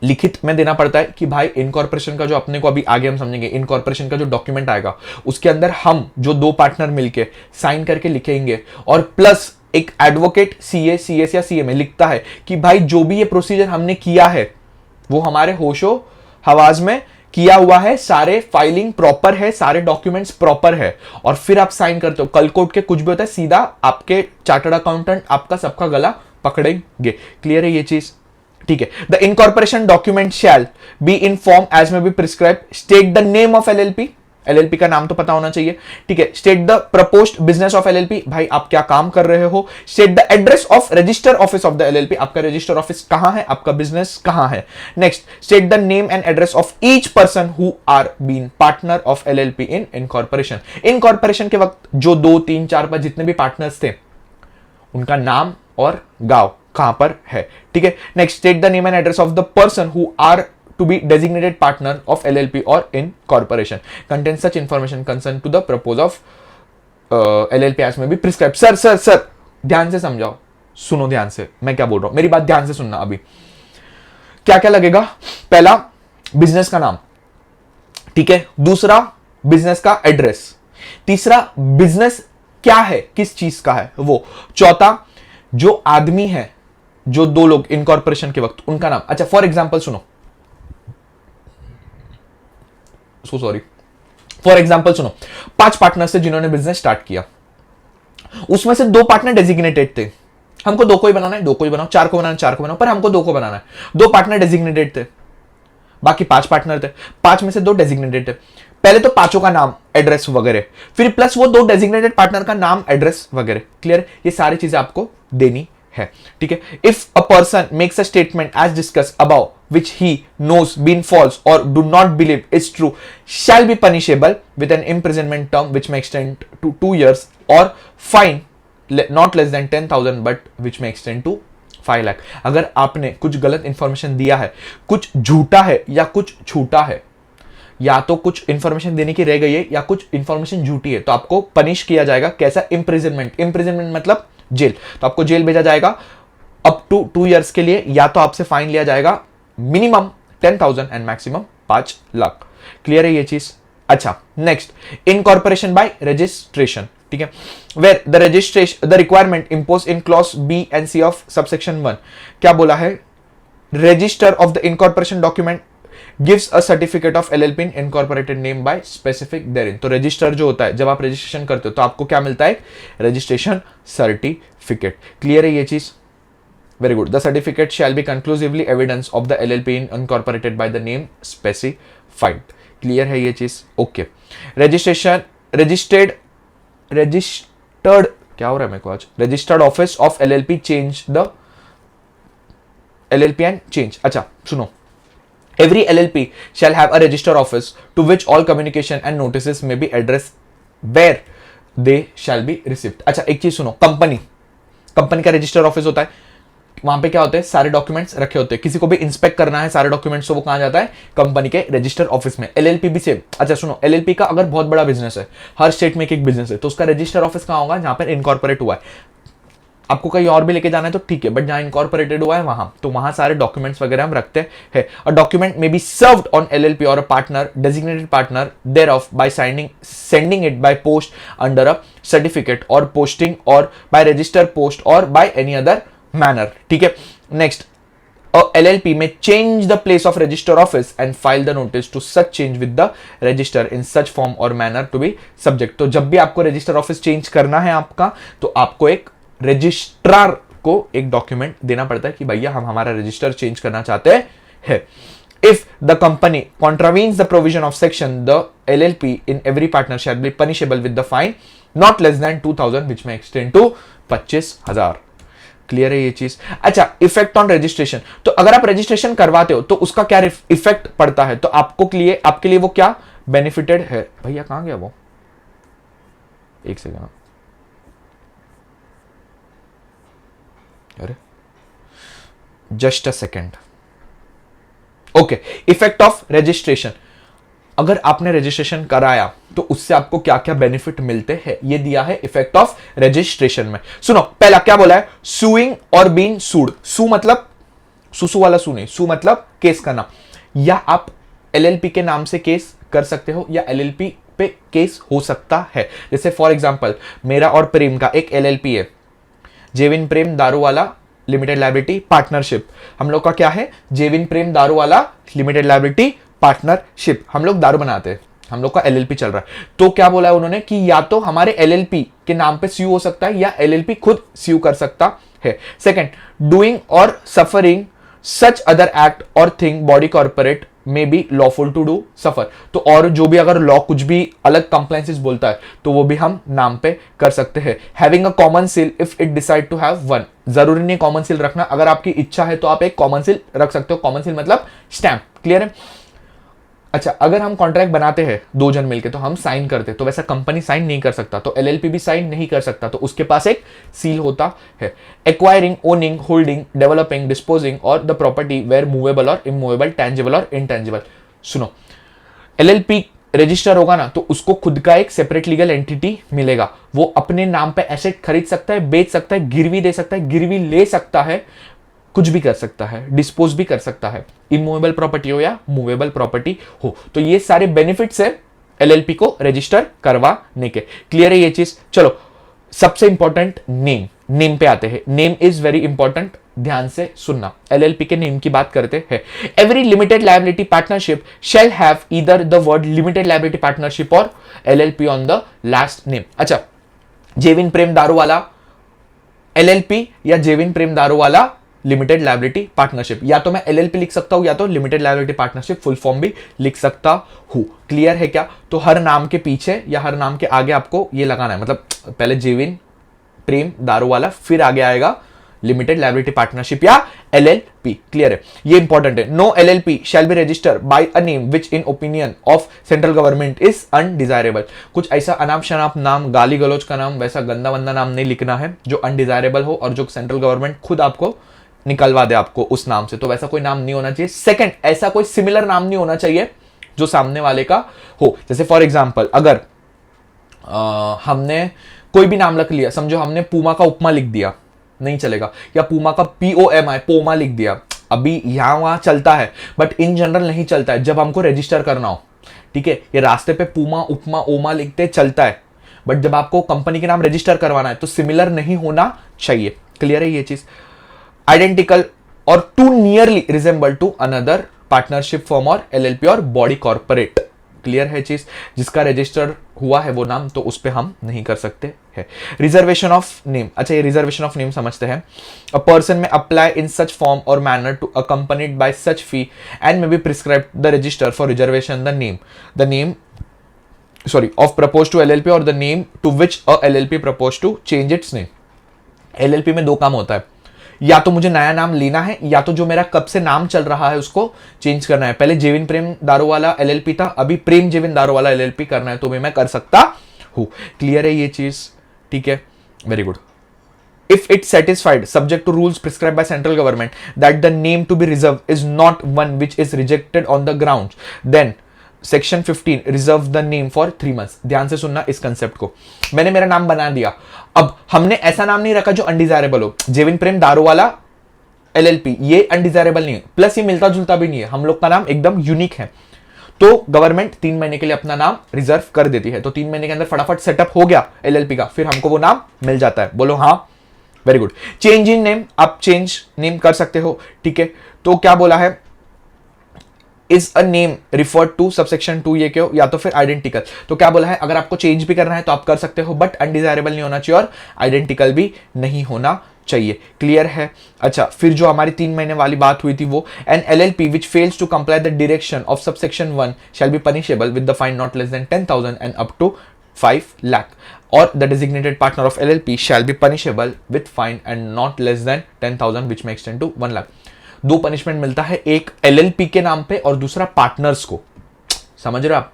Speaker 1: लिखित में देना पड़ता है कि भाई इनकॉर्पोरेशन का जो अपने को अभी आगे हम समझेंगे, इनकॉर्पोरेशन का जो डॉक्यूमेंट आएगा उसके अंदर हम जो 2 पार्टनर मिलके साइन करके लिखेंगे और प्लस एक एडवोकेट CA, CS या CMA लिखता है कि भाई जो भी ये प्रोसीजर हमने किया है वो हमारे होशो हवास में किया हुआ है, सारे फाइलिंग प्रॉपर है, सारे डॉक्यूमेंट्स प्रॉपर है, और फिर आप साइन करते हो. कल कोर्ट के कुछ भी होता है सीधा आपके चार्टर्ड अकाउंटेंट आपका सबका गला पकड़ेंगे. क्लियर है ये चीज? ठीक है. The incorporation document shall be in form as may be prescribe, state the name of LLP LLP का नाम तो पता होना चाहिए, ठीक है। State the proposed business of LLP, भाई आप क्या काम कर रहे हो। State the address of register office of the LLP, आपका रजिस्टर ऑफिस कहां है, आपका बिजनेस कहां है। Next, state the name and address of each person who are been partner of LLP in incorporation. Incorporation के वक्त जो 2, 3, 4, 5 जितने भी पार्टनर्स थे उनका नाम और गांव कहां पर है, ठीक है। Next, state the name and address of the person who are to be designated partner of LLP or in corporation. Contains such information concerned to the purpose of LLP as may be prescribed. Sir ध्यान से समझाओ, सुनो ध्यान से मैं क्या बोल रहा हूं, मेरी बात ध्यान से सुनना। अभी क्या क्या लगेगा, पहला बिजनेस का नाम, ठीक है। दूसरा बिजनेस का एड्रेस। तीसरा बिजनेस क्या है, किस चीज का है वो। चौथा जो आदमी है, जो 2 लोग इनकॉर्पोरेशन के वक्त, उनका नाम। अच्छा फॉर एग्जाम्पल सुनो, फॉर एग्जाम्पल सुनो, 5 पार्टनर से जिन्होंने बिजनेस स्टार्ट किया, उसमें से 2 पार्टनर डेजिग्नेटेड थे। हमको 2 को ही बनाना है, 2 को ही बनाओ, 4 को बनाना है, 4 को बनाओ, पर हमको 2 को बनाना है। 2 पार्टनर डेजिग्नेटेड थे, बाकी 5 पार्टनर थे, 5 में से 2 डेजिग्नेटेड थे। पहले तो 5 का नाम, एड्रेस वगैरह, फिर प्लस वो 2 डेजिग्नेटेड पार्टनर का नाम, एड्रेस वगैरह। क्लियर, ये सारी चीजें आपको देनी है, ठीक है। If a person makes a statement as discuss about which he knows been false or do not believe is true shall be punishable with an imprisonment term which may extend to 2 years or fine not less than 10,000 but which may extend to 5 lakh। अगर आपने कुछ गलत information दिया है, कुछ झूठा है या कुछ छूटा है, या तो कुछ इंफॉर्मेशन देने की रह गई है या कुछ इंफॉर्मेशन झूठी है, तो आपको पनिश किया जाएगा। कैसा, इम्प्रिजनमेंट। इम्प्रिजनमेंट मतलब जेल, तो आपको जेल भेजा जाएगा अप टू 2 years के लिए, या तो आपसे फाइन लिया जाएगा minimum 10,000 and maximum 5 lakh. Clear है ये चीज। अच्छा नेक्स्ट, इनकॉर्पोरेशन बाय रजिस्ट्रेशन, ठीक है। Where the registration the requirement impose in clause B and C of subsection 1, क्या बोला है, register of the incorporation document gives a certificate of LLP in incorporated name by specific therein. तो register जो होता है, जब आप रजिस्ट्रेशन करते हो तो आपको क्या मिलता है, रजिस्ट्रेशन सर्टिफिकेट। क्लियर है ये चीज, very good। The certificate shall be conclusively evidence of the LLP incorporated by the name specified। clear है ये चीज, ओके। रजिस्ट्रेशन रजिस्टर्ड क्या हो रहा है मेरे को आज, registered office of LLP change the LLP and change. अच्छा सुनो, every LLP shall have a register office to which all communication and notices may be addressed where they shall be received। अच्छा एक चीज सुनो, कंपनी का register office होता है, वहां पे क्या होते हैं, सारे डॉक्यूमेंट्स रखे होते हैं। किसी को भी इंस्पेक्ट करना है सारे डॉक्यूमेंट्स, तो वो कहां जाता है, कंपनी के रजिस्टर ऑफिस में। एलएलपी भी सेम। अच्छा सुनो, एलएलपी का अगर बहुत बड़ा बिजनेस है, हर स्टेट में एक बिजनेस है, तो उसका रजिस्टर ऑफिस कहां होगा, जहां पर इनकॉर्पोरेट हुआ है। आपको कहीं और भी लेके जाना है तो ठीक है, बट जहां इनकॉर्पोरेटेड हुआ है वहां, तो वहां सारे डॉक्यूमेंट्स वगैरह हम रखते हैं। A document may be served on LLP or a partner designated partner there of by sending it by post under a certificate or posting or by register post or by any other manner, ठीक है। Next, LLP may change the place of register office and file the notice to such change with the register in such form or manner to be subject। तो जब भी आपको register office change करना है आपका, तो आपको एक रजिस्ट्रार को एक डॉक्यूमेंट देना पड़ता है कि भैया हम हमारा रजिस्टर चेंज करना चाहते हैं। If the company contravenes the provision of section, the LLP in every partner shall be punishable with the fine not less than 2,000 which may extend to 25,000। Clear है ये चीज। अच्छा, इफेक्ट ऑन रजिस्ट्रेशन, तो अगर आप रजिस्ट्रेशन करवाते हो तो उसका क्या इफेक्ट पड़ता है, तो आपके लिए वो क्या बेनिफिटेड है। भैया कहां गया वो, एक सेकंड, अरे just a second, okay. Effect of registration, अगर आपने रजिस्ट्रेशन कराया तो उससे आपको क्या क्या बेनिफिट मिलते हैं, ये दिया है इफेक्ट ऑफ रजिस्ट्रेशन में। सुनो, पहला क्या बोला है, सुइंग और बीइंग सूड। सू मतलब सुसु वाला सू नहीं, सू मतलब केस करना, या आप एलएलपी के नाम से केस कर सकते हो या एलएलपी पे केस हो सकता है। जैसे फॉर एग्जांपल मेरा और प्रेम का एक एलएलपी है, जेविन Prem Daruwala limited liability partnership. हम लोग का क्या है, जेविन Prem Daruwala limited liability partnership. हम लोग दारू बनाते हैं, हम लोग का एलएलपी चल रहा है। तो क्या बोला है उन्होंने कि या तो हमारे एलएलपी के नाम पे स्यू हो सकता है या एलएलपी खुद स्यू कर सकता है। सेकंड, डूइंग और सफरिंग सच अदर एक्ट और thing body corporate may be lawful to do suffer, तो और जो भी अगर लॉ कुछ भी अलग कंप्लायंसेस बोलता है तो वो भी हम नाम पे कर सकते हैं। Having a common seal if it decide to have one, जरूरी नहीं कॉमन सील रखना, अगर आपकी इच्छा है तो आप एक कॉमन सील रख सकते हो। कॉमन सील मतलब स्टैंप, क्लियर है। अच्छा, अगर हम कॉन्ट्रैक्ट बनाते हैं दो जन मिलके तो हम साइन करते हैं, तो वैसा कंपनी साइन नहीं कर सकता, तो एलएलपी भी साइन नहीं कर सकता, तो उसके पास एक सील होता है। Acquiring, owning, holding, developing, disposing और द प्रॉपर्टी वेयर मूवेबल और इमूवेबल, टेंजिबल और इनटेंजिबल। सुनो, एलएलपी रजिस्टर होगा ना तो उसको खुद का एक सेपरेट लीगल एंटिटी मिलेगा, वो अपने नाम पे एसेट खरीद सकता है, बेच सकता है, गिरवी दे सकता है, गिरवी ले सकता है, कुछ भी कर सकता है, डिस्पोज भी कर सकता है, इमूवेबल प्रॉपर्टी हो या मूवेबल प्रॉपर्टी हो। तो ये सारे बेनिफिट्स है एलएलपी को रजिस्टर करवाने के। क्लियर है ये चीज? चलो, सबसे इंपॉर्टेंट नेम, नेम पे आते हैं। नेम इज वेरी इंपॉर्टेंट, ध्यान से सुनना। एलएलपी के नेम की बात करते हैं। Every limited liability partnership shall have either the word limited liability partnership और LLP on the last name. अच्छा, जेविन प्रेम दारूवाला एलएलपी या Jevin Prem Daruwala limited liability partnership, या तो मैं एलएलपी लिख सकता हूं या तो limited liability partnership full form भी लिख सकता हूं। क्लियर है क्या? तो हर नाम के पीछे या हर नाम के आगे आपको ये लगाना है, मतलब पहले जेविन प्रेम दारूवाला, फिर आगे आएगा लिमिटेड लायबिलिटी पार्टनरशिप या एलएलपी। क्लियर है? ये इंपॉर्टेंट है। No LLP shall be registered by a name which in opinion of central government is undesirable. कुछ ऐसा अनाप शनाप नाम, गाली गलौज का नाम, वैसा गंदा वंदा नाम नहीं लिखना है जो अनडिजायरेबल हो और जो सेंट्रल गवर्नमेंट खुद आपको निकलवा दे आपको उस नाम से, तो वैसा कोई नाम नहीं होना चाहिए। सेकंड, ऐसा कोई सिमिलर नाम नहीं होना चाहिए जो सामने वाले का हो। जैसे फॉर एग्जांपल अगर हमने कोई भी नाम रख लिया, समझो हमने पूमा का उपमा लिख दिया, नहीं चलेगा, या पूमा का POMA पोमा लिख दिया, अभी यहां वहां चलता है बट इन जनरल नहीं चलता है जब हमको रजिस्टर करना हो। ठीक है, ये रास्ते पे पूमा, उपमा, ओमा लिखते चलता है, बट जब आपको कंपनी के नाम रजिस्टर करवाना है तो सिमिलर नहीं होना चाहिए। क्लियर है ये चीज? Identical or too nearly resemble to another partnership form or LLP or body corporate. Clear है चीज? जिसका रजिस्टर हुआ है वो नाम, तो उस पे हम नहीं कर सकते हैं। रिजर्वेशन ऑफ नेम, अच्छा ये रिजर्वेशन ऑफ नेम समझते हैं। A person may apply in such form or manner to accompanied by such fee and may be prescribe the register for reservation the name of proposed to LLP or the name to which a LLP proposed to change its name। LLP में दो काम होता है, या तो मुझे नया नाम लेना है या तो जो मेरा कब से नाम चल रहा है उसको चेंज करना है। पहले जेविन प्रेम दारूवाला एलएलपी था, अभी प्रेम जेविन दारूवाला एलएलपी करना है तो भी मैं कर सकता हूं। क्लियर है ये चीज? ठीक है, very good. If it satisfied, subject to rules prescribed by central government, that the name to be reserved is not one which is rejected on the grounds, then section 15 reserve the name for 3 months। ध्यान से सुनना इस concept को। मैंने मेरा नाम बना दिया, अब हमने ऐसा नाम नहीं रखा जो अनडिजायरेबल हो। जेविन प्रेम दारूवाला एलएलपी ये अनडिजायरेबल नहीं है, प्लस ये मिलता जुलता भी नहीं है, हम लोग का नाम एकदम यूनिक है, तो गवर्नमेंट 3 महीने के लिए अपना नाम रिजर्व कर देती है। तो 3 महीने के अंदर फटाफट सेटअप हो गया एलएलपी का, फिर हमको वो नाम मिल जाता है। बोलो हाँ, very good. Change in name, आप चेंज नेम कर सकते हो। ठीक है, तो क्या बोला है, is a name referred to subsection 2, ये क्यों, या तो फिर आइडेंटिकल। तो क्या बोला है, अगर आपको चेंज भी करना है तो आप कर सकते हो, बट अनडिजायरेबल नहीं होना चाहिए और आइडेंटिकल भी नहीं होना चाहिए। क्लियर है? अच्छा, फिर जो हमारी 3 महीने वाली बात हुई थी वो, an LLP which fails to comply the direction of subsection 1 shall be punishable with the fine not less than 10,000 and up to 5 lakh, और the designated partner of LLP shall be punishable with fine and not less than 10,000 which may extend to 1 lakh. दो punishment मिलता है, एक LLP के नाम पे और दूसरा पार्टनर्स को। समझ रहे आप?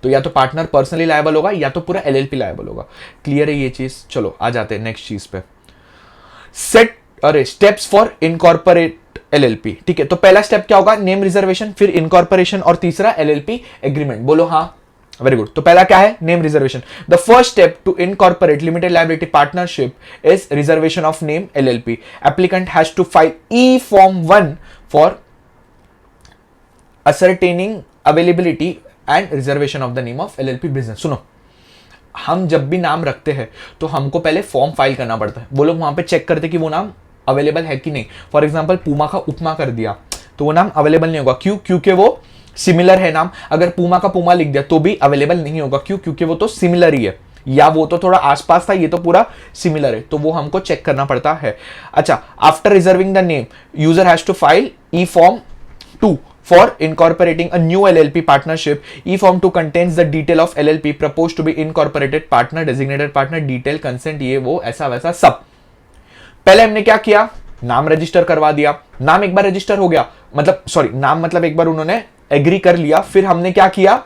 Speaker 1: तो या तो पार्टनर पर्सनली लायबल होगा या तो पूरा एलएलपी लायबल होगा। क्लियर है ये चीज? चलो आ जाते हैं नेक्स्ट चीज पे। सेट अरे स्टेप्स फॉर इनकॉर्पोरेट एलएलपी। ठीक है, तो पहला स्टेप क्या होगा, नेम रिजर्वेशन, फिर इनकॉर्पोरेशन और तीसरा एलएलपी एग्रीमेंट। बोलो हाँ, वेरी गुड। तो पहला क्या है, name reservation. The first step to incorporate limited liability partnership is reservation of name LLP. Applicant has to file e form 1 for ascertaining availability and reservation of the name of LLP business। सुनो, हम जब भी नाम रखते हैं तो हमको पहले फॉर्म फाइल करना पड़ता है। वो लोग वहां पे चेक करते कि वो नाम अवेलेबल है कि नहीं। फॉर एग्जांपल पूमा का उपमा कर दिया तो वो नाम अवेलेबल नहीं होगा। क्यों? क्योंकि वो सिमिलर है नाम। अगर पूमा का पूमा लिख दिया तो भी अवेलेबल नहीं होगा। क्यों? क्योंकि वो तो सिमिलर ही है, या वो तो थोड़ा आसपास था, ये तो पूरा सिमिलर है, तो वो हमको चेक करना पड़ता है। अच्छा, after reserving the name user has to file e form 2 for incorporating a new LLP partnership, e-form 2 contains the detail of LLP proposed to be incorporated partner, designated partner, detail, consent, ये वो ऐसा वैसा सब। पहले हमने क्या किया, नाम रजिस्टर करवा दिया। नाम एक बार रजिस्टर हो गया, मतलब सॉरी नाम मतलब एक बार उन्होंने एग्री कर लिया, फिर हमने क्या किया,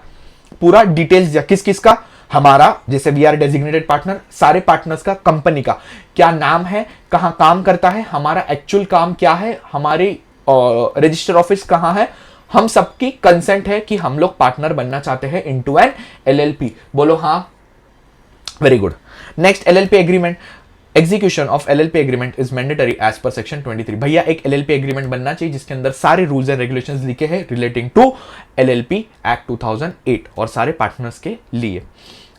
Speaker 1: पूरा डिटेल्स दिया किस किस का, हमारा जैसे वी आर डेजिग्नेटेड पार्टनर, सारे पार्टनर्स का, कंपनी का क्या नाम है, कहां काम करता है, हमारा एक्चुअल काम क्या है, हमारी रजिस्टर ऑफिस कहां है, हम सबकी कंसेंट है कि हम लोग पार्टनर बनना चाहते हैं इनटू एन एलएलपी। बोलो हाँ, very good. Next, LLP agreement. Execution of LLP agreement is mandatory as per section 23। भैया एक एलएलपी एग्रीमेंट बनना चाहिए जिसके अंदर सारे रूल्स एंड रेगुलेशंस लिखे हैं रिलेटिंग टू एलएलपी एक्ट 2008 और सारे पार्टनर्स के लिए।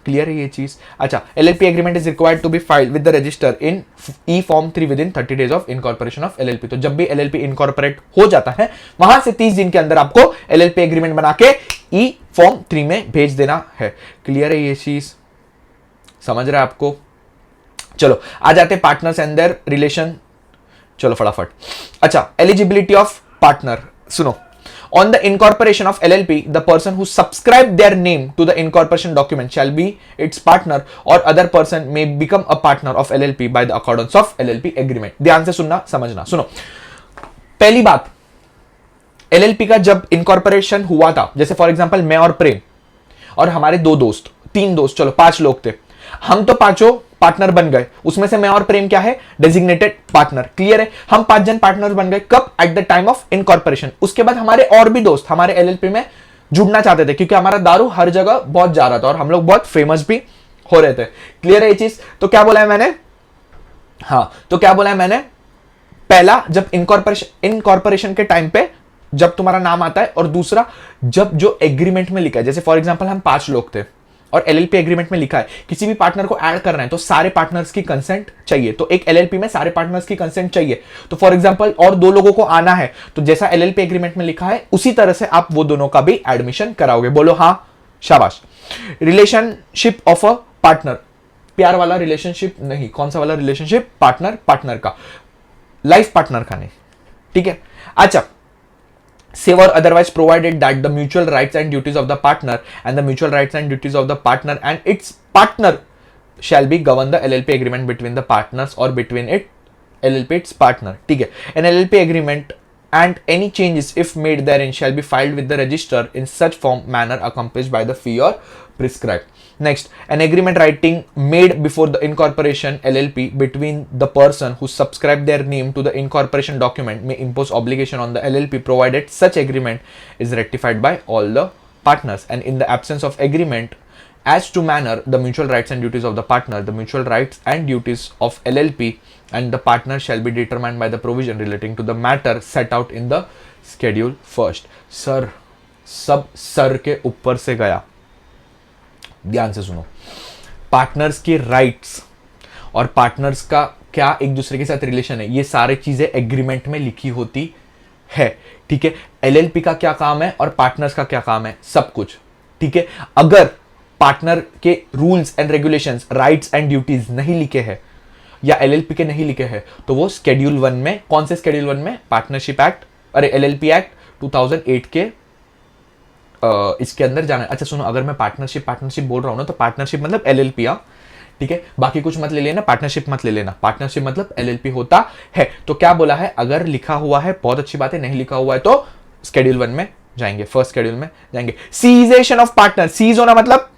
Speaker 1: क्लियर है ये चीज? अच्छा, LLP agreement is required to be filed with the register in e form 3 within 30 days of incorporation of LLP. तो जब भी एलएलपी इनकॉर्पोरेट हो जाता है वहां से 30 दिन के अंदर आपको एलएलपी एग्रीमेंट बना के ई फॉर्म 3 में भेज देना है। क्लियर है ये चीज? समझ रहा है आपको? चलो आ जाते पार्टनर्स एंड देयर रिलेशन। चलो फटाफट। अच्छा, एलिजिबिलिटी ऑफ पार्टनर सुनो। On the incorporation of LLP, the person who subscribed their name to the incorporation document shall be its partner or other person may become a partner of LLP by the accordance of LLP agreement। ध्यान से सुनना, समझना। सुनो, पहली बात, LLP का जब incorporation हुआ था, जैसे फॉर एग्जांपल मैं और प्रेम और हमारे 2 दोस्त, 3 दोस्त, चलो 5 लोग थे, हम तो पांचों पार्टनर बन गए, उसमें से मैं और प्रेम क्या है, डेजिग्नेटेड पार्टनर। क्लियर है? हम 5 जन पार्टनर बन गए, कब? At the time of incorporation. उसके बाद हमारे और भी दोस्त हमारे एलएलपी में जुड़ना चाहते थे क्योंकि हमारा दारू हर जगह बहुत जा रहा था और हम लोग बहुत फेमस भी हो रहे थे। क्लियर है ये चीज? तो क्या बोला है मैंने, हाँ तो क्या बोला है मैंने, पहला जब इनकॉर्पोरेशन के टाइम पे जब तुम्हारा नाम आता है, और दूसरा जब जो एग्रीमेंट में लिखा है, जैसे फॉर एग्जांपल हम 5 लोग थे और एलएलपी एग्रीमेंट में लिखा है किसी भी पार्टनर को ऐड करना है तो सारे पार्टनर्स की कंसेंट चाहिए। तो एक एलएलपी में सारे पार्टनर्स की कंसेंट चाहिए। तो फॉर एग्जांपल और 2 लोगों को आना है तो जैसा एलएलपी एग्रीमेंट में लिखा है उसी तरह से आप वो दोनों का भी एडमिशन कराओगे। बोलो हाँ, शाबाश। रिलेशनशिप ऑफ अ पार्टनर, प्यार वाला रिलेशनशिप नहीं, कौन सा वाला रिलेशनशिप? पार्टनर का, लाइफ पार्टनर का नहीं। ठीक है? अच्छा, save or otherwise provided that the mutual rights and duties of the partner and the mutual rights and duties of the partner and its partner shall be govern the LLP agreement between the partners or between it LLP its partner। ठीक है? An LLP agreement and any changes if made therein shall be filed with the register in such form manner accomplished by the fee or prescribed। Next, an agreement writing made before the incorporation LLP between the person who subscribed their name to the incorporation document may impose obligation on the LLP provided such agreement is ratified by all the partners, and in the absence of agreement as to manner the mutual rights and duties of the partner, the mutual rights and duties of LLP and the partner shall be determined by the provision relating to the matter set out in the schedule first। Sir, सब sir के ऊपर से गया, ध्यान से सुनो। Partners के rights और पार्टनर्स का क्या एक दूसरे के साथ रिलेशन है, ये सारी चीजें एग्रीमेंट में लिखी होती है। ठीक है? एलएलपी का क्या काम है और पार्टनर्स का क्या काम है, सब कुछ। ठीक है? अगर पार्टनर के rules and regulations, rights and duties नहीं लिखे हैं या एलएलपी के नहीं लिखे हैं तो वो स्केड्यूल 1 में, कौन से स्केड्यूल 1 में? पार्टनरशिप एक्ट, अरे एलएलपी एक्ट 2008 के इसके अंदर जाना है। अच्छा सुनो, अगर मैं पार्टनरशिप बोल रहा हूं ना तो पार्टनरशिप मतलब एलएलपी। ठीक है? बाकी कुछ मत ले लेना, पार्टनरशिप मत ले लेना। पार्टनरशिप मतलब एलएलपी होता है। तो क्या बोला है, अगर लिखा हुआ है बहुत अच्छी बात है, नहीं लिखा हुआ है तो स्केड्यूल 1 में जाएंगे, फर्स्ट स्केड्यूल में जाएंगे। सीजेशन ऑफ पार्टनर, सीज होना मतलब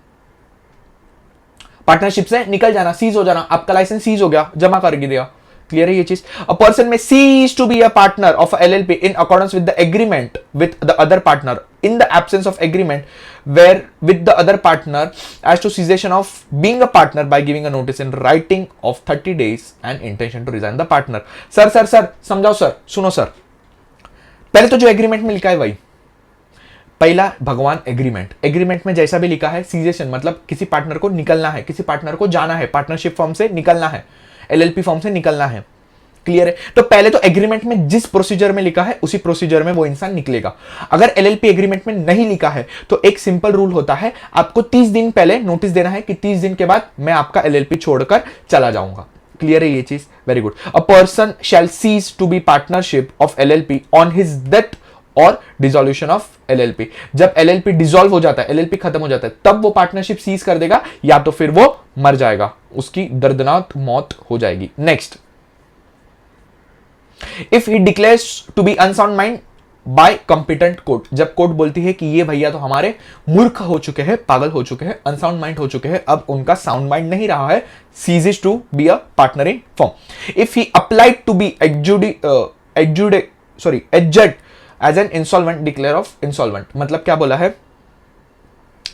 Speaker 1: पार्टनरशिप से निकल जाना, सीज हो जाना। आपका लाइसेंस सीज हो गया, जमा कर दिया। क्लियर है ये चीज? A person may cease to be a partner of LLP in accordance with the agreement with the other partner in the absence of agreement where with the other partner as to cessation of being a partner by giving a notice in writing of 30 days and intention to resign the partner। Sir समझाओ sir, सुनो sir, पहले तो जो agreement में लिखा है वही, पहला भगवान एग्रीमेंट में जैसा भी लिखा है, सीजेशन मतलब किसी पार्टनर को निकलना है, किसी पार्टनर को जाना है, पार्टनरशिप फॉर्म से निकलना है, एलएलपी फॉर्म से निकलना है। क्लियर है? तो पहले तो एग्रीमेंट में जिस प्रोसीजर में लिखा है उसी प्रोसीजर में वो इंसान निकलेगा। अगर एलएलपी एग्रीमेंट में नहीं लिखा है तो एक सिंपल रूल होता है, आपको 30 दिन पहले नोटिस देना है कि 30 दिन के बाद मैं आपका एलएलपी छोड़कर चला जाऊंगा। क्लियर है ये चीज? Very good. A person shall cease to be partnership of LLP on his death or dissolution of LLP. जब एलएलपी डिसॉल्व हो जाता है, एलएलपी खत्म हो जाता है, तब वो पार्टनरशिप सीज कर देगा या तो फिर वो मर जाएगा, उसकी दर्दनाक मौत हो जाएगी। Next, if he declares to be unsound mind by competent court, जब कोर्ट बोलती है कि ये भैया तो हमारे मूर्ख हो चुके हैं, पागल हो चुके हैं, अनसाउंड माइंड हो चुके हैं, अब उनका साउंड माइंड नहीं रहा है, ceases to be a partner in firm. If he applied to be adjudged as an insolvent declare of insolvent, मतलब क्या बोला है,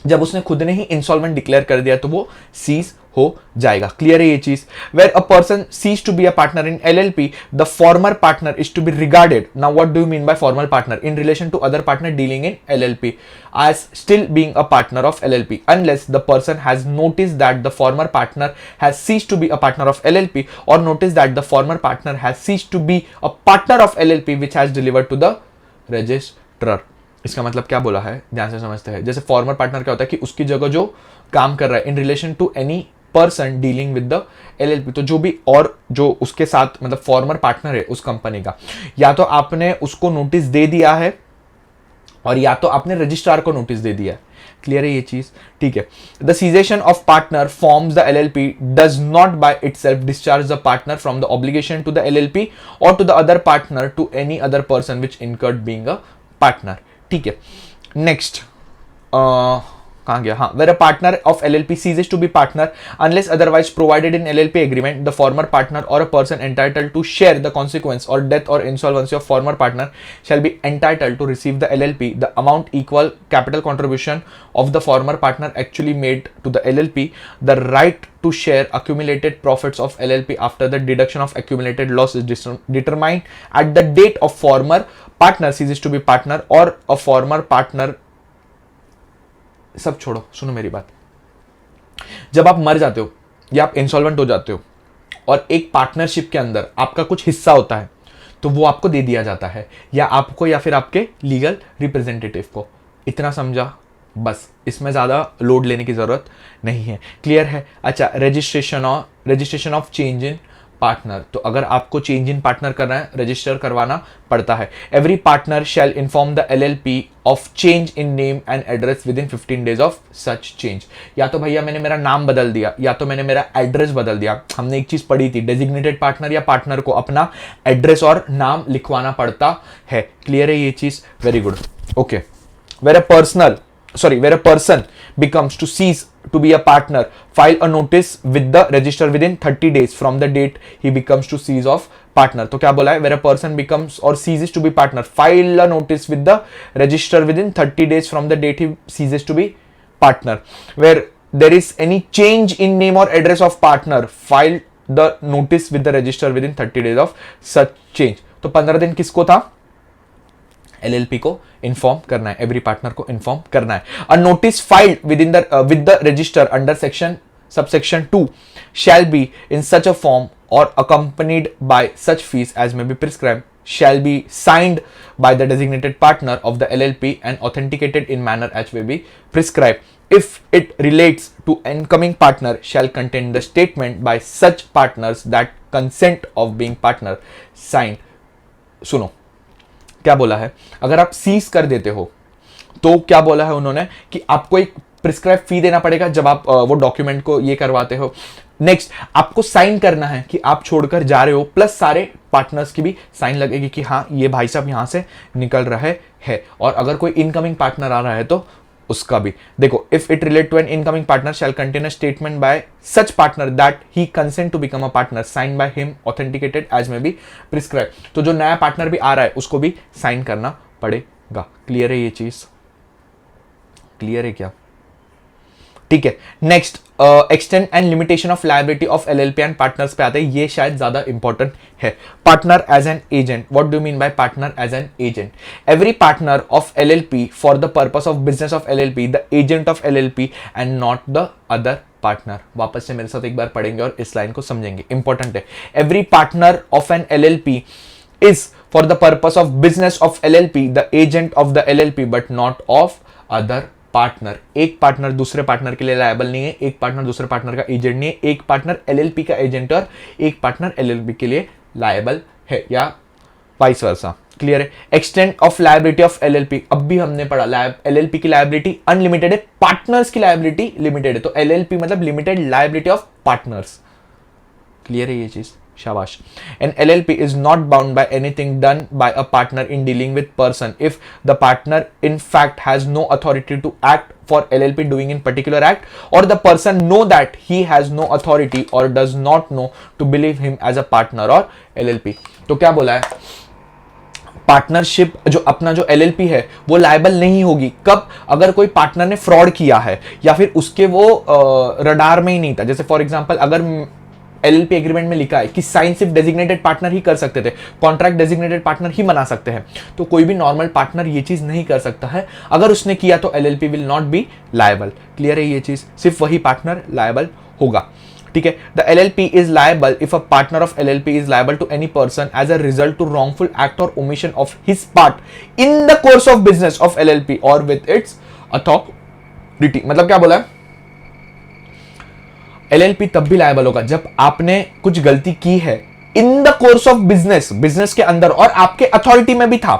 Speaker 1: जब उसने खुद ने ही इंसॉल्वेंट डिक्लेयर कर दिया तो वो सीज हो जाएगा। क्लियर है ये चीज? Where a person cease to be a partner in LLP, the former partner is to be regarded, now what do you mean by former partner, in relation to other partner dealing in LLP as still being a partner of LLP unless the person has noticed that the former partner has ceased to be a partner of LLP or noticed that the former partner has ceased to be a partner of LLP which has delivered to the registrar। इसका मतलब क्या बोला है, ध्यान से समझते हैं। जैसे फॉर्मर पार्टनर क्या होता है कि उसकी जगह जो काम कर रहा है in relation to any person dealing with the LLP, तो जो भी और जो उसके साथ मतलब फॉर्मर पार्टनर है उस कंपनी का, या तो आपने उसको नोटिस दे दिया है और या तो आपने रजिस्ट्रार को नोटिस दे दिया है। क्लियर है ये चीज? ठीक है। The cessation of partner forms the LLP does not by itself discharge the partner from the obligation to the LLP और to the other partner to any other person which incurred being a partner. ठीक है। Next कहाँ गया? हाँ, where a partner of LLP ceases to be partner unless otherwise provided in LLP agreement, the former partner or a person entitled to share the consequence or death or insolvency of former partner shall be entitled to receive the LLP, the amount equal capital contribution of the former partner actually made to the LLP, the right to share accumulated profits of LLP after the deduction of accumulated loss is determined at the date of former partner ceases to be partner or a former partner। सब छोड़ो, सुनो मेरी बात। जब आप मर जाते हो या आप इंसॉल्वेंट हो जाते हो और एक पार्टनरशिप के अंदर आपका कुछ हिस्सा होता है तो वो आपको दे दिया जाता है, या आपको या फिर आपके लीगल रिप्रेजेंटेटिव को। इतना समझा? बस, इसमें ज़्यादा लोड लेने की ज़रूरत नहीं है। क्लियर है? अच्छा, registration of change in partner, तो अगर आपको चेंज इन पार्टनर करना है रजिस्टर करवाना पड़ता है। Every partner shall inform the LLP of change in name and address within 15 days of such change. या तो भैया मैंने मेरा नाम बदल दिया या तो मैंने मेरा एड्रेस बदल दिया। हमने एक चीज पढ़ी थी, डेजिग्नेटेड पार्टनर या पार्टनर को अपना एड्रेस और नाम लिखवाना पड़ता है। क्लियर है ये चीज? Very good. Okay. Where a person becomes to cease to be a partner, file a notice with the register within 30 days from the date he becomes to cease of partner। तो क्या बोला है? Where a person becomes or ceases to be partner, file a notice with the register within 30 days from the date he ceases to be partner। Where there is any change in name or address of partner, file the notice with the register within 30 days of such change। तो 15 दिन किसको था? LLP को inform करना है, every partner को inform करना है। A notice filed with the register under subsection 2 shall be in such a form or accompanied by such fees as may be prescribed, shall be signed by the designated partner of the LLP and authenticated in manner as may be prescribed. If it relates to incoming partner, shall contain the statement by such partners that consent of being partner signed। सुनो क्या बोला है, अगर आप seize कर देते हो तो क्या बोला है उन्होंने कि आपको एक प्रिस्क्राइब फी देना पड़ेगा जब आप वो डॉक्यूमेंट को ये करवाते हो। नेक्स्ट, आपको साइन करना है कि आप छोड़कर जा रहे हो, प्लस सारे पार्टनर्स की भी साइन लगेगी कि हाँ ये भाई साहब यहां से निकल रहे हैं। और अगर कोई इनकमिंग पार्टनर आ रहा है तो उसका भी देखो। If it relate to an incoming partner shall contain a statement by such partner that he consent to become a partner sign by him authenticated as may be prescribe. तो जो नया partner भी आ रहा है उसको भी साइन करना पड़ेगा। क्लियर है ये चीज? क्लियर है क्या? ठीक है। Next, extent and limitation of liability of LLP and partners पे आते हैं। ये शायद ज्यादा इंपॉर्टेंट है। Partner as an agent, what do you mean by partner as an agent? Every partner of LLP for the purpose of business of LLP, the agent of LLP and not the other partner. वापस से मेरे साथ एक बार पढ़ेंगे और इस line को समझेंगे, इंपॉर्टेंट है। Every partner of an LLP is for the purpose of business of LLP the agent of the LLP but not of other partner। एक पार्टनर दूसरे पार्टनर के लिए लायबल नहीं है, एक पार्टनर दूसरे पार्टनर का एजेंट नहीं है, एक पार्टनर LLP का एजेंट और एक पार्टनर LLP के लिए लायबल है, या वाइस वर्सा। क्लियर है। Extent of liability of LLP, अब भी हमने पढ़ा एलएलपी की लायबिलिटी अनलिमिटेड है, पार्टनर्स की लायबिलिटी लिमिटेड है, तो एलएलपी मतलब limited liability of partners. Clear है ये चीज, शाबाश। An LLP is not bound by anything done by a partner in dealing with person if the partner in fact has no authority to act for LLP doing in particular act, or the person know that he has no authority or does not know to believe him as a partner or LLP। तो क्या बोला है, partnership जो अपना जो LLP है वो liable नहीं होगी कब, अगर कोई पार्टनर ने फ्रॉड किया है या फिर उसके वो रडार में ही नहीं था। जैसे फॉर एग्जांपल अगर एलएलपी एग्रीमेंट में लिखा है कि साइन सिर्फ डेजिग्नेटेड पार्टनर ही कर सकते थे, कॉन्ट्रैक्ट डेजिग्नेटेड पार्टनर ही बना सकते हैं, तो कोई भी नॉर्मल पार्टनर ये चीज नहीं कर सकता है। अगर उसने किया तो LLP will not be liable. Clear है ये चीज, सिर्फ वही पार्टनर लायबल होगा। ठीक है, the LLP is liable if a partner of LLP is liable to any person as a result to wrongful act और omission of his part in the course of business of LLP और with its authority. मतलब क्या बोला है, LLP तब भी liable होगा जब आपने कुछ गलती की है इन the course of business, business के अंदर और आपके अथॉरिटी में भी था,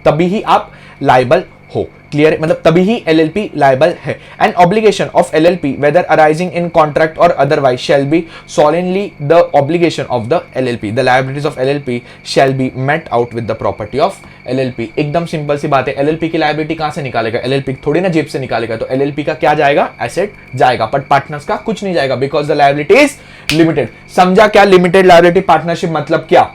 Speaker 1: तभी ही आप लायबल हो। क्लियर, मतलब तभी ही LLP लायबल है। An obligation of LLP whether arising in contract और otherwise shall be solemnly the obligation of the LLP, the liabilities of LLP shall be met out with the property of LLP। एकदम simple सी बात है, LLP की liability कहां से निकालेगा, LLP थोड़ी ना जेब से निकालेगा, तो LLP का क्या जाएगा, एसेट जाएगा, बट पार्टनर्स का कुछ नहीं जाएगा, because the liability is limited. समझा क्या लिमिटेड लायबिलिटी पार्टनरशिप मतलब क्या,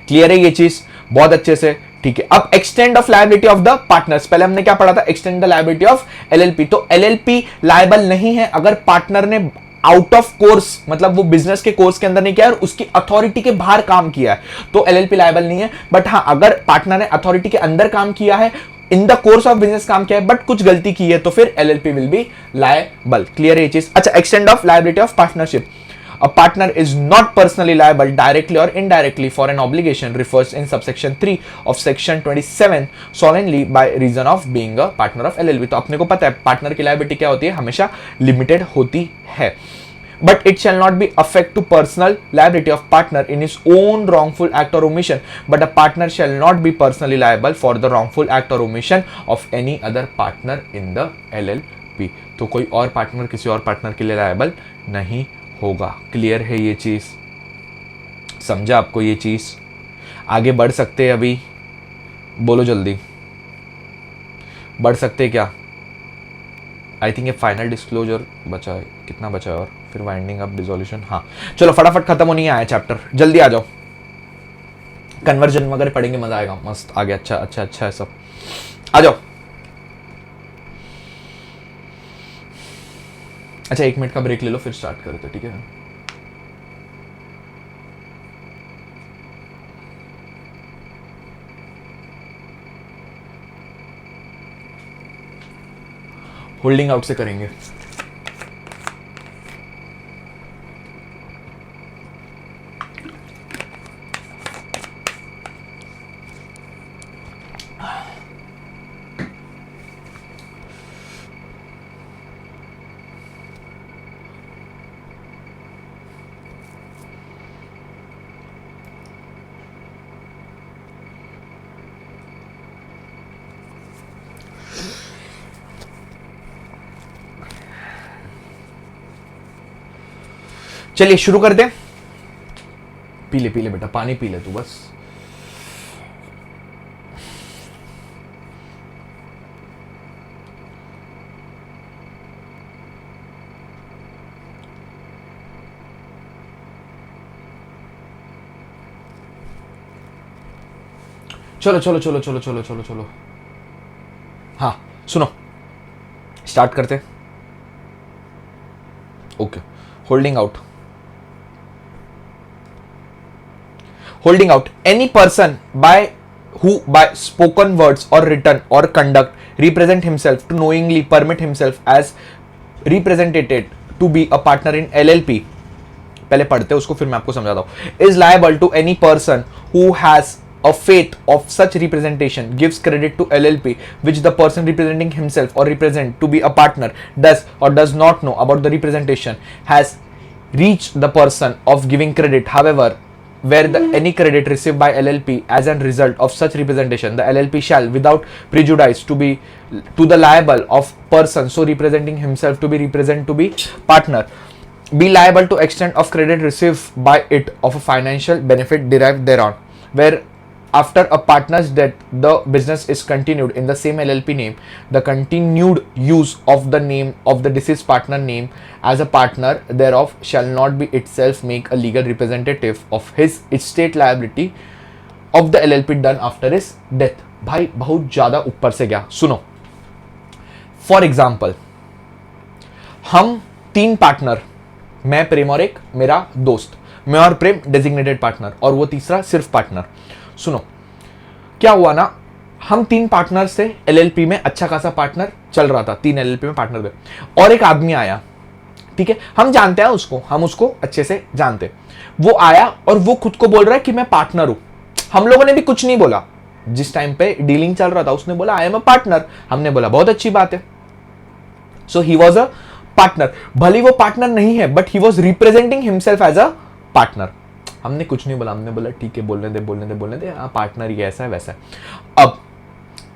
Speaker 1: क्लियर है ये चीज बहुत अच्छे से। ठीक है, अब extend of liability of the partners, पहले हमने क्या पढ़ा था, extend the liability of LLP। तो LLP लायबल नहीं है अगर पार्टनर ने आउट ऑफ कोर्स, मतलब वो बिजनेस के कोर्स के अंदर नहीं किया और उसकी अथॉरिटी के बाहर काम किया है, तो LLP लायबल नहीं है। बट हाँ, अगर पार्टनर ने अथॉरिटी के अंदर काम किया है, इन द कोर्स ऑफ बिजनेस काम किया है, बट कुछ गलती की है, तो फिर LLP will be liable. Clear है ये चीज। अच्छा, extend of liability of partnership, a partner is not personally liable directly or indirectly for an obligation refers in subsection 3 of section 27 solemnly by reason of being a partner of LLP। तो अपने को पता है partner की liability क्या होती है, हमेशा लिमिटेड होती है, but it shall not be affect to personal liability of partner in his own wrongful act or omission, but a partner shall not be personally liable for the wrongful act or omission of any other partner in the LLP। तो कोई और partner किसी और partner के लिए liable नहीं होगा। Clear है ये चीज, समझा आपको ये चीज। आगे बढ़ सकते हैं अभी, बोलो जल्दी, बढ़ सकते हैं क्या। आई थिंक ये फाइनल डिस्क्लोजर बचा है, कितना बचा है, और फिर वाइंडिंग अप डिसोल्यूशन। हाँ चलो फटाफट खत्म होने आया चैप्टर, जल्दी आ जाओ। कन्वर्जन वगैरह पढ़ेंगे, मजा आएगा, मस्त आ गया। अच्छा अच्छा अच्छा है सब, आ जाओ। अच्छा 1 मिनट का ब्रेक ले लो, फिर स्टार्ट करते, ठीक है। होल्डिंग आउट से करेंगे। चलिए शुरू कर दें। पी ले बेटा, पानी पी ले तू बस। चलो चलो चलो चलो चलो चलो चलो, हाँ सुनो, स्टार्ट करते। Okay, holding out. Holding out, any person who by spoken words or written or conduct represent himself to knowingly permit himself as represented to be a partner in LLP, पहले पढ़ते उसको फिर मैं आपको समझाता हूँ, is liable to any person who has a faith of such representation gives credit to LLP which the person representing himself or represent to be a partner does or does not know about the representation has reached the person of giving credit, however where any credit received by LLP as a result of such representation, the LLP shall, without prejudice to the liable of person so representing himself to be partner, be liable to extent of credit received by it of a financial benefit derived thereon, where after a partner's death the business is continued in the same LLP name, the continued use of the name of the deceased partner name as a partner thereof shall not be itself make a legal representative of his estate liability of the LLP done after his death. भाई बहुत ज्यादा ऊपर से गया, सुनो. For example, हम 3 partner, मैं, प्रेम और एक मेरा दोस्त, मैं और प्रेम डेजिग्नेटेड पार्टनर और वो तीसरा सिर्फ पार्टनर. सुनो, क्या हुआ ना, हम 3 पार्टनर थे एलएलपी में, अच्छा खासा पार्टनर चल रहा था, 3 एलएलपी में पार्टनर थे, और एक आदमी आया, ठीक है, हम जानते हैं उसको, हम उसको अच्छे से जानते. वो आया और वो खुद को बोल रहा है कि मैं पार्टनर हूं. हम लोगों ने भी कुछ नहीं बोला, जिस टाइम पे डीलिंग चल रहा था उसने बोला आई एम अ पार्टनर. हमने बोला बहुत अच्छी बात है. So he was a partner. भले वो पार्टनर नहीं है but he was representing himself as a partner. हमने कुछ नहीं बोला, हमने बोला ठीक है, बोलने दे, हाँ पार्टनर ये ऐसा है वैसा है. अब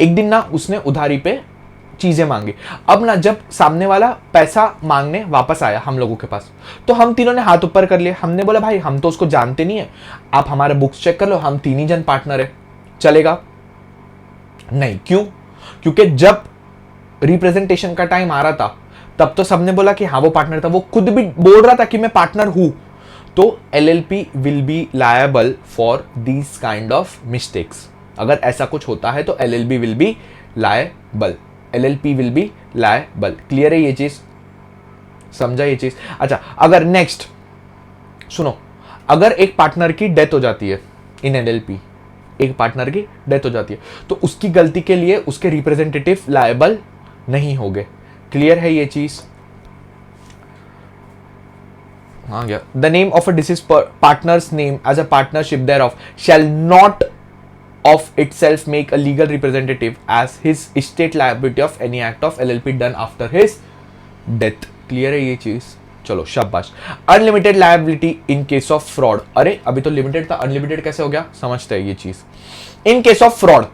Speaker 1: एक दिन ना उसने उधारी पे चीजें मांगी. अब ना जब सामने वाला पैसा मांगने वापस आया हम लोगों के पास, तो हम तीनों ने हाथ ऊपर कर लिए. हमने बोला भाई हम तो उसको जानते नहीं है, आप हमारे बुक्स चेक कर लो, हम 3 ही जन पार्टनर है, चलेगा? नहीं. क्यों? क्योंकि जब रिप्रेजेंटेशन का टाइम आ रहा था तब तो सबने बोला कि हाँ वो पार्टनर था, वो खुद भी बोल रहा था कि मैं पार्टनर हूं. तो LLP will be liable for these kind of mistakes. अगर ऐसा कुछ होता है तो LLP will be liable. LLP will be liable. Clear है ये चीज? समझा ये चीज? अच्छा, अगर नेक्स्ट सुनो, अगर एक पार्टनर की डेथ हो जाती है इन LLP, एक पार्टनर की डेथ हो जाती है, तो उसकी गलती के लिए उसके रिप्रेजेंटेटिव लायबल नहीं होंगे. क्लियर है ये चीज? हाँ गया. The name of a deceased partners name as a partnership thereof shall not of itself make a legal representative as his estate liability of any act of LLP done after his death. Clear है ये चीज? चलो शाबाश. Unlimited liability in case of fraud. अरे अभी तो limited था, unlimited कैसे हो गया? समझते हैं ये चीज. In case of fraud,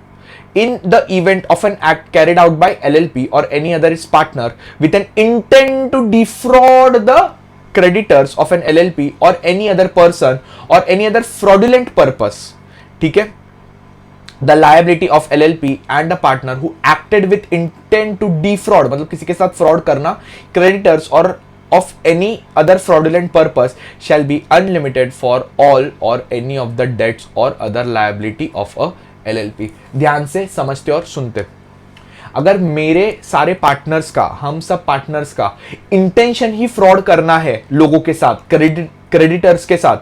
Speaker 1: in the event of an act carried out by LLP or any other its partner with an intent to defraud the creditors of an LLP or any other person or any other fraudulent purpose, ठीक है, the liability of LLP and the partner who acted with intent to defraud, मतलब किसी के साथ fraud करना, creditors or of any other fraudulent purpose shall be unlimited for all or any of the debts or other liability of a LLP. ध्यान से समझते और सुनते. अगर मेरे सारे पार्टनर्स का, हम सब पार्टनर्स का इंटेंशन ही फ्रॉड करना है लोगों के साथ, क्रेडिटर्स के साथ,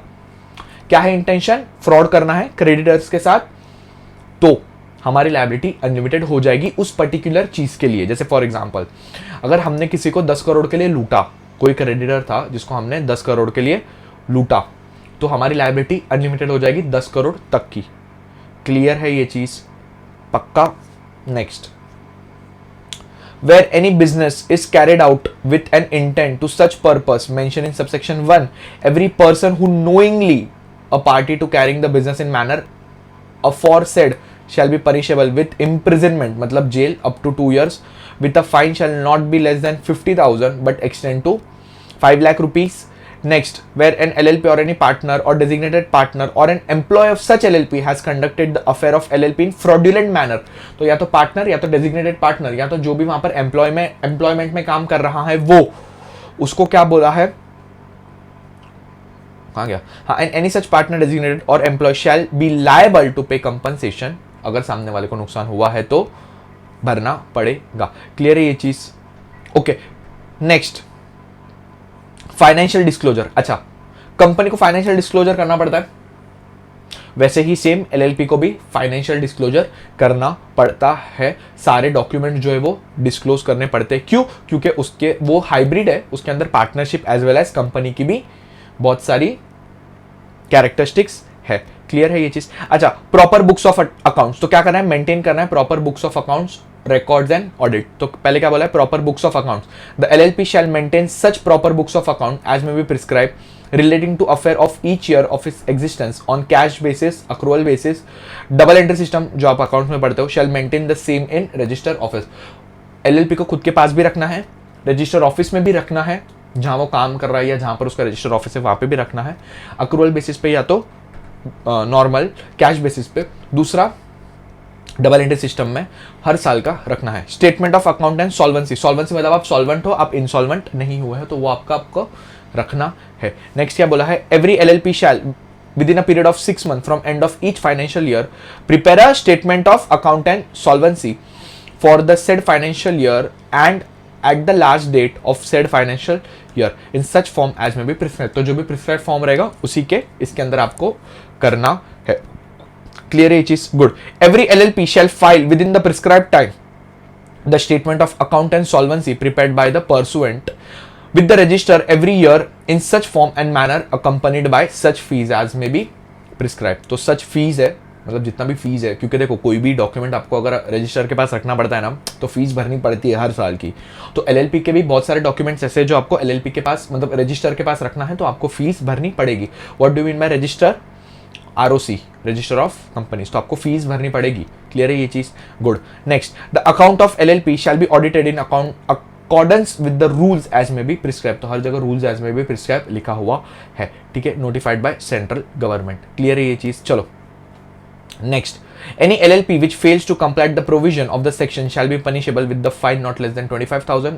Speaker 1: क्या है इंटेंशन? फ्रॉड करना है क्रेडिटर्स के साथ, तो हमारी लायबिलिटी अनलिमिटेड हो जाएगी उस पर्टिकुलर चीज के लिए. जैसे फॉर एग्जांपल, अगर हमने किसी को 10 करोड़ के लिए लूटा, कोई क्रेडिटर था जिसको हमने 10 करोड़ के लिए लूटा, तो हमारी लायबिलिटी अनलिमिटेड हो जाएगी 10 करोड़ तक की. क्लियर है ये चीज? पक्का? Next, where any business is carried out with an intent to such purpose mention in subsection 1, every person who knowingly a party to carrying the business in manner aforesaid shall be punishable with imprisonment, मतलब jail up to 2 years, with a fine shall not be less than 50,000 but extend to 5 lakh rupees. Next, where an LLP or any partner or designated partner or an employee of such LLP has conducted the affair of LLP in fraudulent manner, तो या तो partner या तो designated partner या तो जो भी वहां पर एम्प्लॉयमेंट में काम कर रहा है वो, उसको क्या बोला है? कहाँ गया? हाँ, and any such partner designated और employ shall be liable to pay compensation. अगर सामने वाले को नुकसान हुआ है तो भरना पड़ेगा. क्लियर है ये चीज? ओके. Next, financial disclosure. अच्छा, कंपनी को फाइनेंशियल डिस्क्लोजर करना पड़ता है, वैसे ही सेम एलएलपी को भी फाइनेंशियल डिस्क्लोजर करना पड़ता है. सारे डॉक्यूमेंट जो है वो डिस्क्लोज करने पड़ते हैं. क्यों? क्योंकि उसके वो हाइब्रिड है, उसके अंदर partnership as well as company की भी बहुत सारी कैरेक्टरिस्टिक्स है. क्लियर है ये चीज? अच्छा, प्रॉपर बुक्स ऑफ अकाउंट्स, तो क्या करना है? मेंटेन करना है proper books of accounts, records and audit. तो पहले क्या बोला है? Proper books of accounts. The LLP shall maintain such proper books of account as may be prescribed relating to affair of each year of its existence on cash basis, accrual basis, double entry system जो आप account में पढ़ते हो, shall maintain the same in register office. LLP को खुद के पास भी रखना है, रजिस्टर ऑफिस में भी रखना है, जहां वो काम कर रहा है या जहां पर उसका रजिस्टर ऑफिस है वहां पे भी रखना है, अक्रूवल बेसिस पे या तो नॉर्मल कैश बेसिस पे, दूसरा डबल एंट्री सिस्टम में हर साल का रखना है. Statement of account and solvency, solvency मतलब आप सॉल्वेंट हो, आप इंसॉल्वेंट नहीं हुए हो, तो वो आपको रखना है. नेक्स्ट क्या बोला है, every LLP shall within a period of 6 months from end of each financial year prepare a statement of account and solvency for the said financial year and at the last date of said financial year in such form as may be prescribed. तो जो भी prescribed form रहेगा उसी के इसके अंदर आपको करना है. क्लियर है ये चीज? Good. Every LLP shall file within the prescribed time the statement of account and solvency prepared by the pursuant with the register every year in such form and manner accompanied by such fees as may be prescribed. तो such fees है मतलब जितना भी fees है, क्योंकि देखो कोई भी डॉक्यूमेंट आपको अगर रजिस्टर के पास रखना पड़ता है ना तो फीस भरनी पड़ती है हर साल की. तो एलएलपी के भी बहुत सारे डॉक्यूमेंट्स ऐसे जो आपको एलएलपी के पास मतलब रजिस्टर के पास रखना है तो आपको फीस भरनी पड़ेगी. What do mean by register? ROC, register of companies, तो आपको फीस भरनी पड़ेगी. क्लियर है ये चीज? Good. Next, the account of LLP shall be audited in accordance with the rules as may be prescribe. तो हर जगह rules as may be prescribe लिखा हुआ है, ठीक है, notified by central government. Clear है ये चीज? चलो next, any LLP which fails to comply the provision of the section shall be punishable with the fine not less than 25,000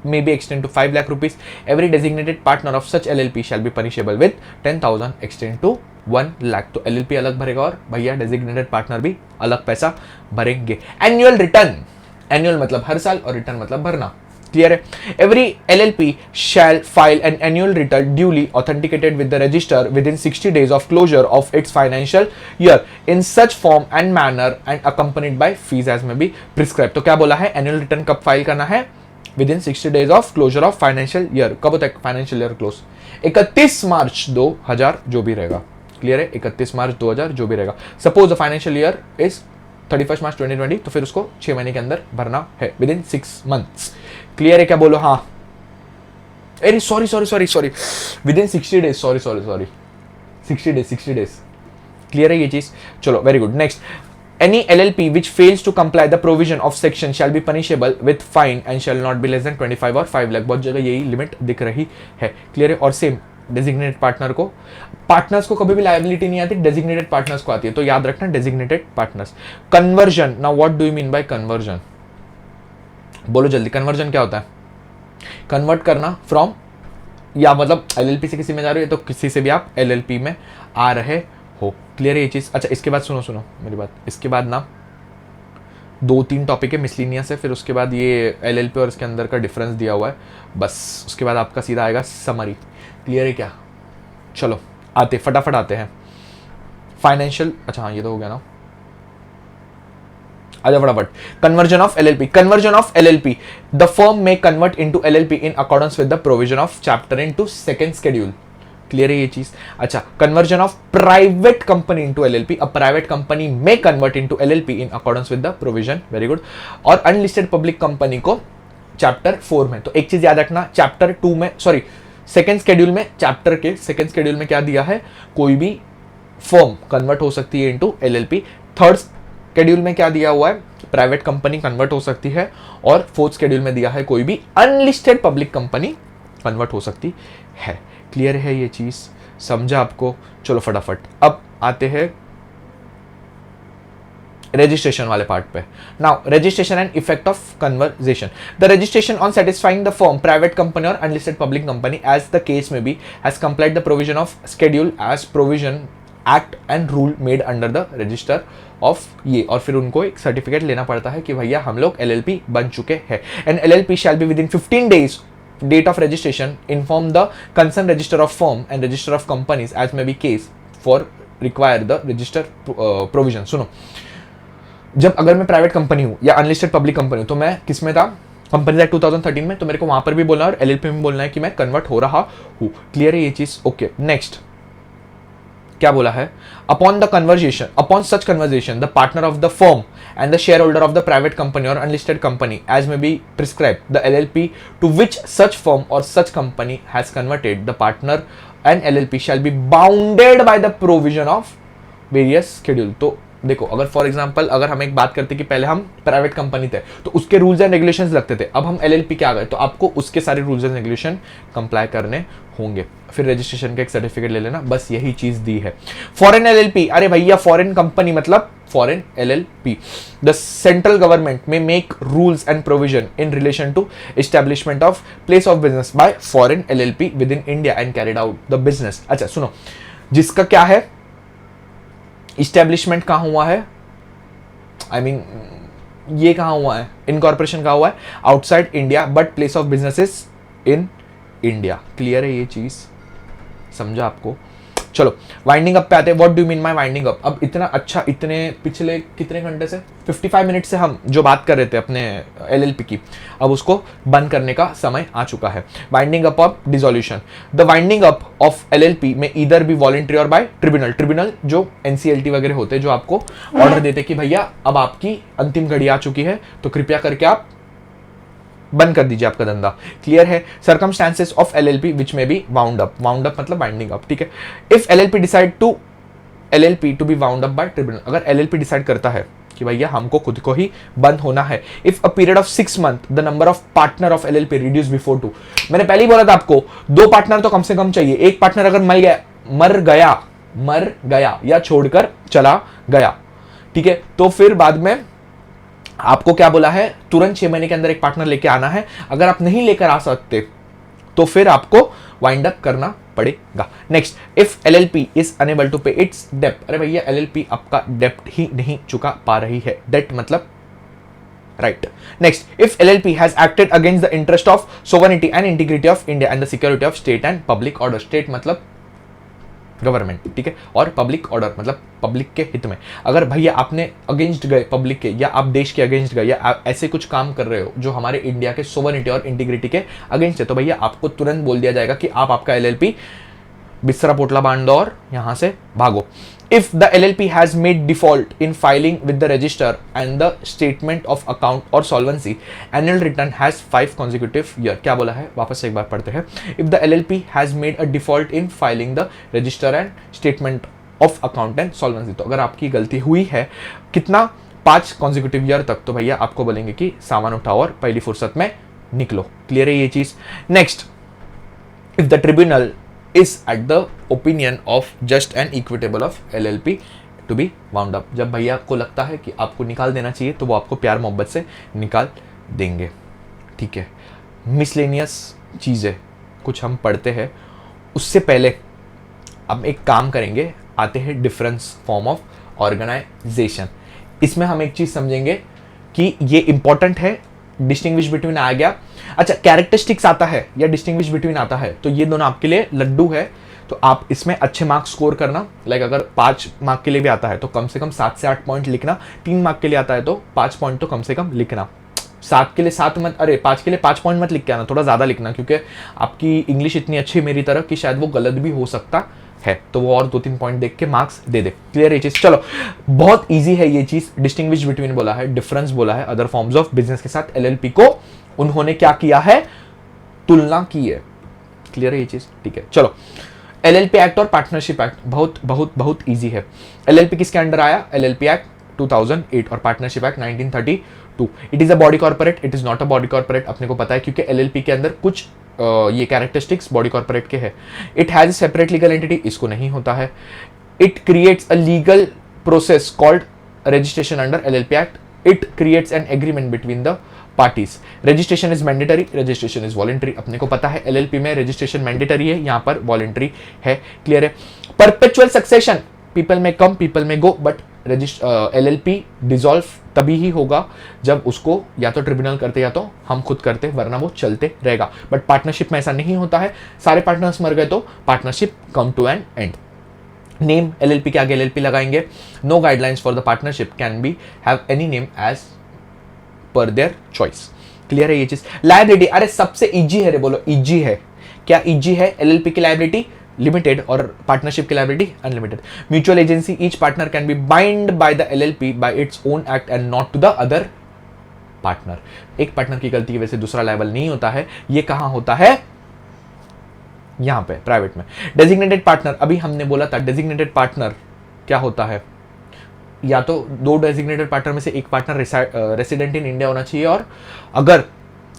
Speaker 1: may be extended to 5 lakh rupees. Every designated partner of such LLP shall be punishable with 10,000 extended to 1 lakh. तो LLP अलग भरेगा और भैया designated partner भी अलग पैसा भरेंगे. Annual return, annual मतलब हर साल और रिटर्न मतलब भरना. क्लियर है? Every LLP shall file an annual return duly authenticated with the register within 60 days of closure of its financial year in such form and manner and accompanied by fees as may be prescribed. तो क्या बोला है, annual return कब file करना है? Within 60 days of closure of financial year. कब होता है फाइनेंशियल ईयर क्लोज? 31 मार्च 2000 जो भी रहेगा. क्लियर है? 31 मार्च 2000 जो भी रहेगा. Suppose the financial year is 31 मार्च 2020, तो फिर उसको 6 महीने के अंदर भरना है, विद इन 6 मंथ्स. क्लियर है? क्या बोलो? हाँ, अरे sorry with in 60 days, sorry 60 days. Clear है ये चीज? चलो very good. Next, any LLP which fails to comply the provision of section shall be punishable with fine and shall not be less than 25 और 5 लाख. बहुत जगह यही limit दिख रही है. क्लियर है? और सेम डेजिग्नेटेड पार्टनर को, पार्टनर्स को कभी भी लायबिलिटी नहीं आती, डेजिग्नेटेड पार्टनर्स को आती है, तो याद रखना designated partners. Conversion, now what do you mean bye conversion? बोलो जल्दी, कन्वर्जन क्या होता है? कन्वर्ट करना फ्रॉम, या मतलब एलएलपी से किसी में जा रहे हो तो किसी से भी आप एलएलपी में आ रहे हो. क्लियर है ये चीज? अच्छा, इसके बाद सुनो मेरी बात. इसके बाद ना 2-3 टॉपिक है मिसलिनियस है, फिर उसके बाद ये एलएलपी और इसके अंदर का डिफरेंस दिया हुआ है, बस उसके बाद आपका सीधा आएगा समरी. क्लियर है क्या? चलो फटाफट आते हैं. फाइनेंशियल, अच्छा हाँ ये तो हो गया ना. आजा फटाफट. Conversion of LLP. Conversion of LLP, the firm may convert into LLP in accordance with the provision of chapter into second schedule. Clear है ये चीज? अच्छा, conversion of private company into LLP, a private company may convert into LLP in accordance with the provision. Very good. और unlisted public company को chapter 4 में. तो एक चीज याद रखना, चैप्टर 2 में, सॉरी सेकंड शेड्यूल में, चैप्टर के सेकंड शेड्यूल में क्या दिया है, कोई भी फर्म कन्वर्ट हो सकती है इनटू एलएलपी. थर्ड शेड्यूल में क्या दिया हुआ है, प्राइवेट कंपनी कन्वर्ट हो सकती है. और फोर्थ शेड्यूल में दिया है कोई भी अनलिस्टेड पब्लिक कंपनी कन्वर्ट हो सकती है. क्लियर है ये चीज? समझा आपको? चलो फटाफट अब आते हैं रजिस्ट्रेशन वाले पार्ट पे. Now registration and effect of conversation. The registration on satisfying the firm, private company और unlisted public company as the case may be has complied the provision of schedule as provision act and rule made under the register of ये. और फिर उनको एक certificate लेना पड़ता है कि भैया हम लोग एलएलपी बन चुके हैं. And LLP shall be with in 15 days date of registration inform the concerned register of firm and register of companies as may be case for require the register provision. सुनो, जब अगर मैं प्राइवेट कंपनी हूं या unlisted public company हूं तो मैं किस में था, कंपनी एक्ट 2013 में, तो मेरे को वहां पर भी बोलना है और एलएलपी में बोलना है कि मैं कन्वर्ट हो रहा हूं. क्लियर है ये चीज? ओके. नेक्स्ट, क्या बोला है, upon such conversation the partner of the firm and the shareholder of the private company or unlisted company as may be prescribed the LLP to which such firm or such company has converted the partner and LLP shall be bounded by the provision of various schedule। तो देखो, अगर for example अगर हम एक बात करते कि पहले हम प्राइवेट कंपनी थे तो उसके रूल्स एंड रेगुलेशंस लगते थे, अब हम एलएलपी के आ गए तो आपको उसके सारे रूल्स एंड रेगुलेशन कंप्लाई करने होंगे, फिर रजिस्ट्रेशन का एक सर्टिफिकेट ले लेना, बस यही चीज दी है। फॉरेन एलएलपी, अरे भैया फॉरेन कंपनी मतलब foreign LLP. The central government may make rules and provision in relation to establishment of place of business by foreign LLP within India and carried out the business. अच्छा सुनो, जिसका क्या है establishment कहां हुआ है, I mean ये कहां हुआ है, इनकॉर्पोरेशन कहां हुआ है, outside India but place of businesses in India. Clear है ये चीज, समझा आपको? चलो वाइंडिंग अप पे आते हैं। What do mean bye winding up? अब इतना अच्छा, इतने पिछले कितने घंटे से 55 मिनट से हम जो बात कर रहे थे अपने एलएलपी की, अब उसको बंद करने का समय आ चुका है। Winding up of dissolution, the winding up of LLP में ईदर बी वॉलंटरी और बाय ट्रिब्यूनल जो एनसीएलटी वगैरह होते हैं जो आपको ऑर्डर देते कि भैया अब आपकी अंतिम घड़ी आ चुकी है तो कृपया करके आप बंद कर दीजिए आपका धंधा। क्लियर है? Circumstances of LLP which may be wound up मतलब वाइंडिंग अप। ठीक है, if LLP decide to LLP to be wound up by tribunal, अगर एलएलपी डिसाइड करता है कि भैया हमको खुद को ही बंद होना है, if a period of 6 month the number of partner of LLP reduce before 2। मैंने पहले ही बोला था आपको 2 पार्टनर तो कम से कम चाहिए। एक पार्टनर अगर मर गया या छोड़कर चला गया, ठीक है, तो फिर बाद में आपको क्या बोला है, तुरंत 6 महीने के अंदर एक पार्टनर लेके आना है। अगर आप नहीं लेकर आ सकते तो फिर आपको वाइंड अप करना पड़ेगा। Next, if LLP is unable to pay its डेप्ट, अरे भैया एलएलपी आपका डेप्ट ही नहीं चुका पा रही है, डेट मतलब right. Next, if LLP has acted against the interest of sovereignty and integrity of India and the security of state and public order, state मतलब गवर्नमेंट, ठीक है, और पब्लिक ऑर्डर मतलब पब्लिक के हित में। अगर भैया आपने अगेंस्ट गए पब्लिक के, या आप देश के अगेंस्ट गए, या आप ऐसे कुछ काम कर रहे हो जो हमारे इंडिया के सोवरेनिटी और इंटीग्रिटी के अगेंस्ट है, तो भैया आपको तुरंत बोल दिया जाएगा कि आप आपका एलएलपी बिस्तरा पोटला बांध दो और यहां से भागो। If the LLP has made default in filing with the register and the statement of account or solvency, annual return has 5 consecutive year। क्या बोला है, वापस से एक बार पढ़ते हैं। If the LLP has made a default in filing the register and statement of account and solvency, तो अगर आपकी गलती हुई है कितना 5 consecutive year तक, तो भैया आपको बोलेंगे कि सामान उठाओ और पहली फुर्सत में निकलो। क्लियर है ये चीज? Next, if the tribunal is at the opinion of just and equitable of LLP to be wound up, जब भैया को लगता है कि आपको निकाल देना चाहिए तो वो आपको प्यार मोहब्बत से निकाल देंगे। ठीक है, मिसलेनियस चीज़ें कुछ हम पढ़ते हैं, उससे पहले हम एक काम करेंगे, आते हैं डिफरेंस फॉर्म ऑफ ऑर्गेनाइजेशन। इसमें हम एक चीज़ समझेंगे कि ये इंपॉर्टेंट है, डिस्टिंग्विश बिटवीन आ गया। अच्छा, कैरेक्टरिस्टिक्स आता है या डिस्टिंग्विश बिटवीन आता है, तो ये दोनों आपके लिए लड्डू है, तो आप इसमें अच्छे मार्क्स स्कोर करना। लाइक अगर 5 मार्क के लिए भी आता है तो कम से कम 7 से 8 पॉइंट लिखना, 3 मार्क के लिए आता है तो 5 पॉइंट तो कम से कम लिखना। 7 के लिए 7 मत, अरे 5 के लिए 5 पॉइंट मत लिख के आना, थोड़ा ज़्यादा लिखना, क्योंकि आपकी इंग्लिश इतनी अच्छी है मेरी तरह कि शायद वो गलत भी हो सकता है, तो वो और 2-3 पॉइंट देख के मार्क्स दे दे। क्लियर ये चीज? चलो, बहुत इजी है ये चीज। डिस्टिंग्विश बिटवीन बोला है, डिफरेंस बोला है, अदर फॉर्म्स ऑफ बिजनेस के साथ एलएलपी को उन्होंने क्या किया है, तुलना की है। क्लियर है ये चीज? ठीक है, चलो एलएलपी एक्ट और पार्टनरशिप एक्ट बहुत बहुत बहुत इजी है। एलएलपी किसके अंडर आया? एलएलपी एक्ट 2008 और partnership act 1932। It is a body corporate, it is not a body corporate, अपने को पता है क्योंकि एलएलपी के अंदर कुछ ये कैरेक्टरिस्टिक्स बॉडी कॉर्पोरेट के है। It has separate legal entity, इसको नहीं होता है। It creates a legal process called registration under LLP act. It creates an agreement between the parties. Registration is mandatory, registration is voluntary, अपने को पता है एलएलपी में रजिस्ट्रेशन मैंडेटरी है, यहां पर वॉलंटरी है। क्लियर है? Perpetual succession, people may come people may go, but LLP dissolve तभी ही होगा जब उसको या तो ट्रिब्यूनल करते या तो हम खुद करते, वरना वो चलते रहेगा। बट पार्टनरशिप में ऐसा नहीं होता है, सारे पार्टनर्स मर गए तो partnership come to an end. Name, LLP के आगे एलएलपी लगाएंगे। No guidelines for the partnership can be have any name as per their choice. Clear है ये चीज? लायबिलिटी, अरे सबसे इजी है रे, बोलो इजी है। क्या इजी है? एलएलपी की लायबिलिटी लिमिटेड और पार्टनरशिप की liability unlimited. Mutual agency each partner can be bind by the LLP by its own act and not to the other partner. एक पार्टनर की गलती की वजह से दूसरा लायबल नहीं होता है. ये कहां होता है? यहां पे प्राइवेट में. डेजिग्नेटेड पार्टनर, अभी हमने बोला था डेजिग्नेटेड पार्टनर क्या होता है, या तो दो डेजिग्नेटेड पार्टनर में से एक पार्टनर रेसिडेंट इन इंडिया होना चाहिए, और अगर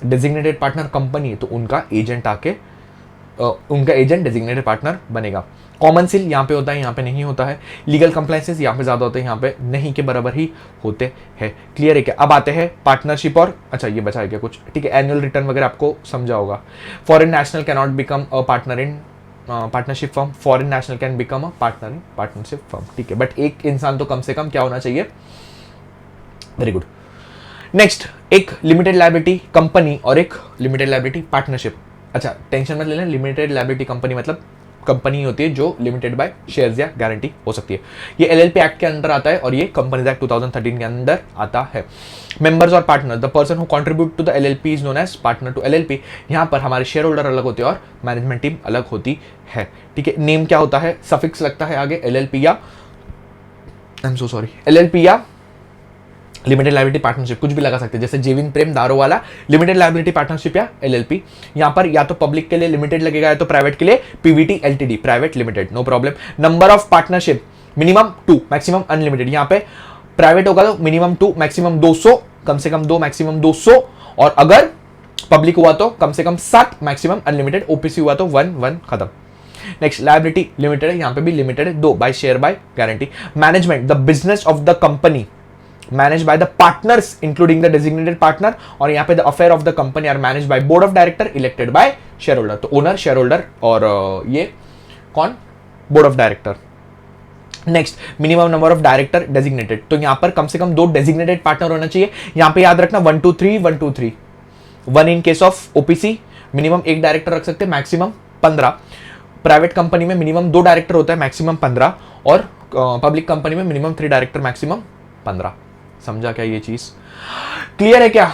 Speaker 1: डेजिग्नेटेड पार्टनर कंपनी है तो उनका एजेंट डेजिग्नेटेड पार्टनर बनेगा. कॉमन सील यहाँ पे होता है, यहाँ पे नहीं होता है. लीगल कंप्लायंसेस यहाँ पे ज्यादा होते हैं, यहाँ पे नहीं के बराबर ही होते हैं. क्लियर है क्या? अब आते हैं पार्टनरशिप और, अच्छा ये बचा है क्या कुछ, ठीक है, एनुअल रिटर्न वगैरह आपको समझा होगा. Foreign national can not become a partner in partnership firm. Foreign national can become a partner in partnership firm, ठीक है, बट एक इंसान तो कम से कम क्या होना चाहिए? Very good. नेक्स्ट, एक लिमिटेड लायबिलिटी कंपनी और एक लिमिटेड लायबिलिटी पार्टनरशिप. अच्छा टेंशन मत लेना, लिमिटेड लायबिलिटी कंपनी मतलब कंपनी होती है जो लिमिटेड बाय शेयर्स या गारंटी हो सकती है. ये एलएलपी एक्ट के अंदर आता है और ये कंपनीज एक्ट 2013 के अंदर आता है. मेंबर्स और partner, the person who contribute to the LLP is known as partner to LLP. यहां पर हमारे शेयर होल्डर अलग होते हैं और मैनेजमेंट टीम अलग होती है. ठीक है, नेम क्या होता है? सफिक्स लगता है आगे एलएलपी या, I am so sorry, LLP या लिमिटेड लायबिलिटी पार्टनरशिप, कुछ भी लगा सकते हैं. जैसे जेविन प्रेम दारोवाला लिमिटेड लायबिलिटी पार्टनरशिप या एलएलपी. यहां पर या तो पब्लिक के लिए लिमिटेड लगेगा या तो प्राइवेट के लिए PVT LTD, private limited, no problem. Number of partnership minimum 2, maximum unlimited. यहां पे प्राइवेट होगा तो मिनिमम 2, मैक्सिमम 200, कम से कम 2, मैक्सिमम 200, और अगर पब्लिक हुआ तो कम से कम 7, मैक्सिमम अनलिमिटेड. ओपीसी हुआ तो 1 खत्म. नेक्स्ट, लायबिलिटी लिमिटेड है, यहां पे भी लिमिटेड है, 2 by share by guarantee. Management, the business of the company managed by the partners including the designated partner, और यहाँ पे the affair of the company are managed by board of director elected by shareholder. तो owner, shareholder और ये कौन? Board of director. Next, minimum number of director designated, तो यहाँ पर कम से कम 2 डेजिग्नेटेड पार्टनर होना चाहिए. यहाँ पे याद रखना 1 2 3 1 2 3. 1 in case of OPC minimum 1 director रख सकते हैं, मैक्सिमम 15. प्राइवेट कंपनी में मिनिमम 2 डायरेक्टर होता है, मैक्सिमम 15, और पब्लिक कंपनी में मिनिमम 3 डायरेक्टर, मैक्सिमम 15. समझा क्या ये चीज? क्लियर है क्या?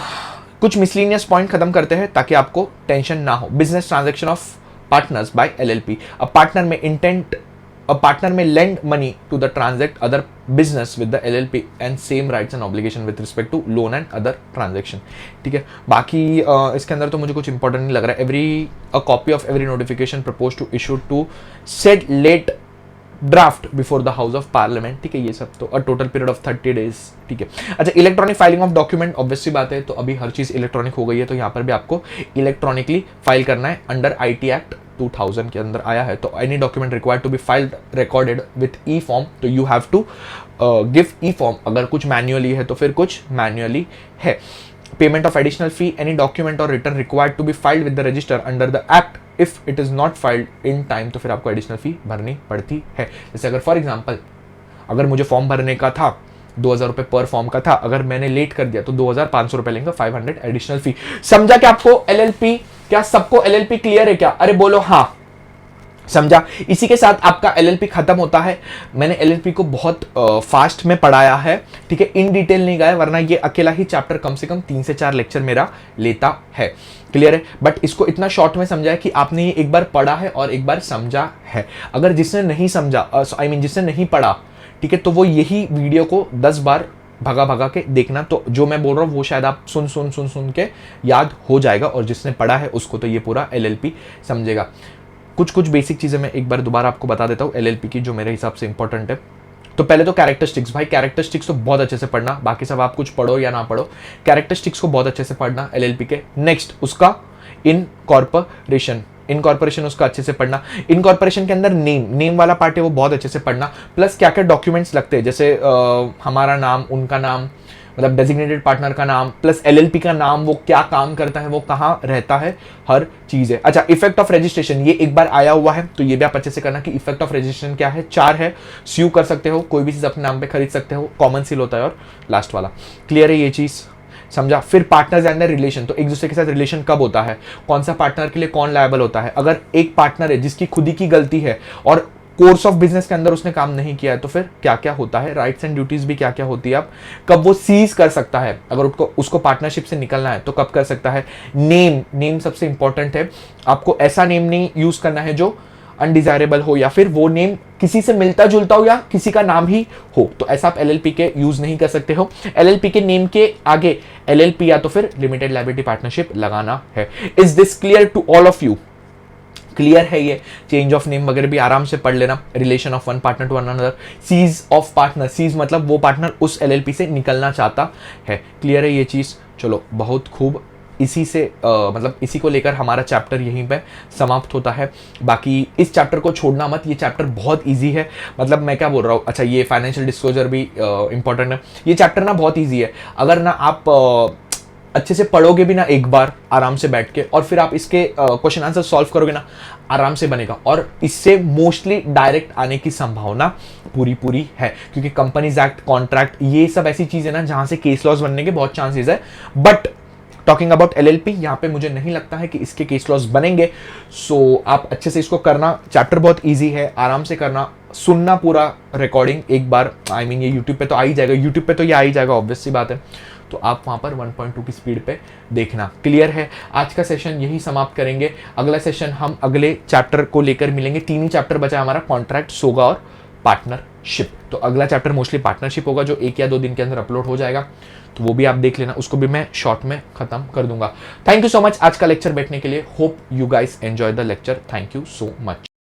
Speaker 1: कुछ मिसलिनियस पॉइंट खत्म करते हैं ताकि आपको टेंशन ना हो. Business transaction of partners by LLP. A partner may lend money to the transact other business with the LLP and same rights and obligation with respect to loan and other transaction. ठीक है, बाकी इसके अंदर तो मुझे कुछ important नहीं लग रहा है. A copy of every notification propose to issue to said let draft before the house of parliament. ठीक है, ये सब तो a total period of 30 days. ठीक है. अच्छा, electronic filing of document, obviously बात है, तो अभी हर चीज इलेक्ट्रॉनिक हो गई है, तो यहाँ पर भी आपको इलेक्ट्रॉनिकली फाइल करना है. अंडर आईटी एक्ट 2000 के अंदर आया है, तो any document required to be filed recorded with e form, तो you have to give e form. अगर कुछ मैन्युअली है तो फिर कुछ मैन्युअली है. Payment of additional fee, any document और return required to be filed with the register under the act, if it is not filed in time, तो फिर आपको एडिशनल फी भरनी पड़ती है. जैसे अगर फॉर एग्जांपल अगर मुझे फॉर्म भरने का था 2000 रुपए पर फॉर्म का था, अगर मैंने लेट कर दिया तो 2500 रुपए लेंगे, 500 एडिशनल फी. समझा क्या आपको एलएलपी? क्या सबको एलएलपी क्लियर है क्या? अरे बोलो हाँ. समझा? इसी के साथ आपका एलएलपी खत्म होता है. मैंने एलएलपी को बहुत फास्ट में पढ़ाया है, ठीक है, इन डिटेल नहीं गया, वरना ये अकेला ही चैप्टर कम से कम 3 से 4 लेक्चर मेरा लेता है. क्लियर है? बट इसको इतना शॉर्ट में समझा है कि आपने ये एक बार पढ़ा है और एक बार समझा है. अगर जिसने नहीं समझा, जिसने नहीं पढ़ा, ठीक है, तो वो यही वीडियो को 10 बार भगा के देखना, तो जो मैं बोल रहा हूँ वो शायद आप सुन के याद हो जाएगा, और जिसने पढ़ा है उसको तो ये पूरा एलएलपी समझेगा. कुछ बेसिक चीजें मैं एक बार दोबारा आपको बता देता हूँ एलएलपी की, जो मेरे हिसाब से इंपॉर्टेंट है. तो पहले तो कैरेक्टरिस्टिक्स, भाई कैरेक्टरिस्टिक्स तो बहुत अच्छे से पढ़ना, बाकी सब आप कुछ पढ़ो या ना पढ़ो, कैरेक्टरिस्टिक्स को बहुत अच्छे से पढ़ना एलएलपी के. नेक्स्ट, उसका इनकॉर्पोरेशन उसका अच्छे से पढ़ना. इनकॉर्पोरेशन के अंदर नेम वाला पार्ट है वो बहुत अच्छे से पढ़ना, प्लस क्या क्या डॉक्यूमेंट्स लगते हैं, जैसे हमारा नाम, उनका नाम, मतलब डेजिग्नेटेड पार्टनर का नाम, प्लस एलएलपी का नाम, वो क्या काम करता है, वो कहाँ रहता है, हर चीज है. अच्छा, इफेक्ट ऑफ रजिस्ट्रेशन, ये एक बार आया हुआ है, तो ये भी आप अच्छे से करना कि इफेक्ट ऑफ रजिस्ट्रेशन क्या है. 4 है. स्यू कर सकते हो, कोई भी चीज अपने नाम पे खरीद सकते हो, कॉमन सील होता है, और लास्ट वाला. क्लियर है ये चीज? समझा? फिर पार्टनर्स एंड रिलेशन, तो एक दूसरे के साथ रिलेशन कब होता है, कौन सा पार्टनर के लिए कौन लायबल होता है. अगर एक पार्टनर है जिसकी खुद ही की गलती है और कोर्स ऑफ बिजनेस के अंदर उसने काम नहीं किया है, तो फिर क्या क्या होता है, राइट्स एंड ड्यूटीज भी क्या क्या होती है, अब कब वो सीज कर सकता है, अगर उसको पार्टनरशिप से निकलना है तो कब कर सकता है. नेम सबसे इंपॉर्टेंट है. आपको ऐसा नेम नहीं यूज करना है जो अनडिजायरेबल हो या फिर वो नेम किसी से मिलता जुलता हो या किसी का नाम ही हो, तो ऐसा आप एलएलपी के यूज नहीं कर सकते हो। एलएलपी के नेम के आगे एलएलपी या तो फिर लिमिटेड लायबिलिटी पार्टनरशिप लगाना है। Is this clear to all of you? Clear है ये? चेंज ऑफ नेम वगैरह भी आराम से पढ़ लेना। Relation of one partner to another, cease of partner, cease मतलब वो पार्टनर उस एलएलपी से निकलना चाहता है। क्लियर है ये चीज? चलो बहुत खूब। इसी से मतलब इसी को लेकर हमारा चैप्टर यहीं पे समाप्त होता है। बाकी इस चैप्टर को छोड़ना मत, ये चैप्टर बहुत इजी है। मतलब मैं क्या बोल रहा हूँ, अच्छा ये फाइनेंशियल डिस्क्लोजर भी इंपॉर्टेंट है। ये चैप्टर ना बहुत ईजी है, अगर ना आप अच्छे से पढ़ोगे भी ना एक बार आराम से बैठ के, और फिर आप इसके क्वेश्चन आंसर सॉल्व करोगे ना, आराम से बनेगा। और इससे मोस्टली डायरेक्ट आने की संभावना पूरी है, क्योंकि कंपनीज एक्ट, कॉन्ट्रैक्ट, ये सब ऐसी चीज है ना जहां से केस लॉस बनने के बहुत चांसेस है। बट टॉकिंग अबाउट एलएलपी, यहाँ पे मुझे नहीं लगता है कि इसके केस लॉस बनेंगे। सो आप अच्छे से इसको करना, चैप्टर बहुत इजी है, आराम से करना, सुनना पूरा रिकॉर्डिंग एक बार। आई मीन ये यूट्यूब पे तो आ ही जाएगा, यूट्यूब पे तो ये आ ही जाएगा, ऑब्वियस सी बात है। तो आप वहाँ पर 1.2 की स्पीड पे देखना। क्लियर है? आज का सेशन यही समाप्त करेंगे। अगला सेशन हम अगले चैप्टर को लेकर मिलेंगे। 3 ही चैप्टर बचा है हमारा, कॉन्ट्रैक्ट, सोगा और पार्टनरशिप। तो अगला चैप्टर मोस्टली पार्टनरशिप होगा, जो 1 या 2 दिन के अंदर अपलोड हो जाएगा। तो वो भी आप देख लेना, उसको भी मैं शॉर्ट में खत्म कर दूंगा। थैंक यू सो मच आज का लेक्चर बैठने के लिए। Hope you guys enjoy the lecture. Thank you so much.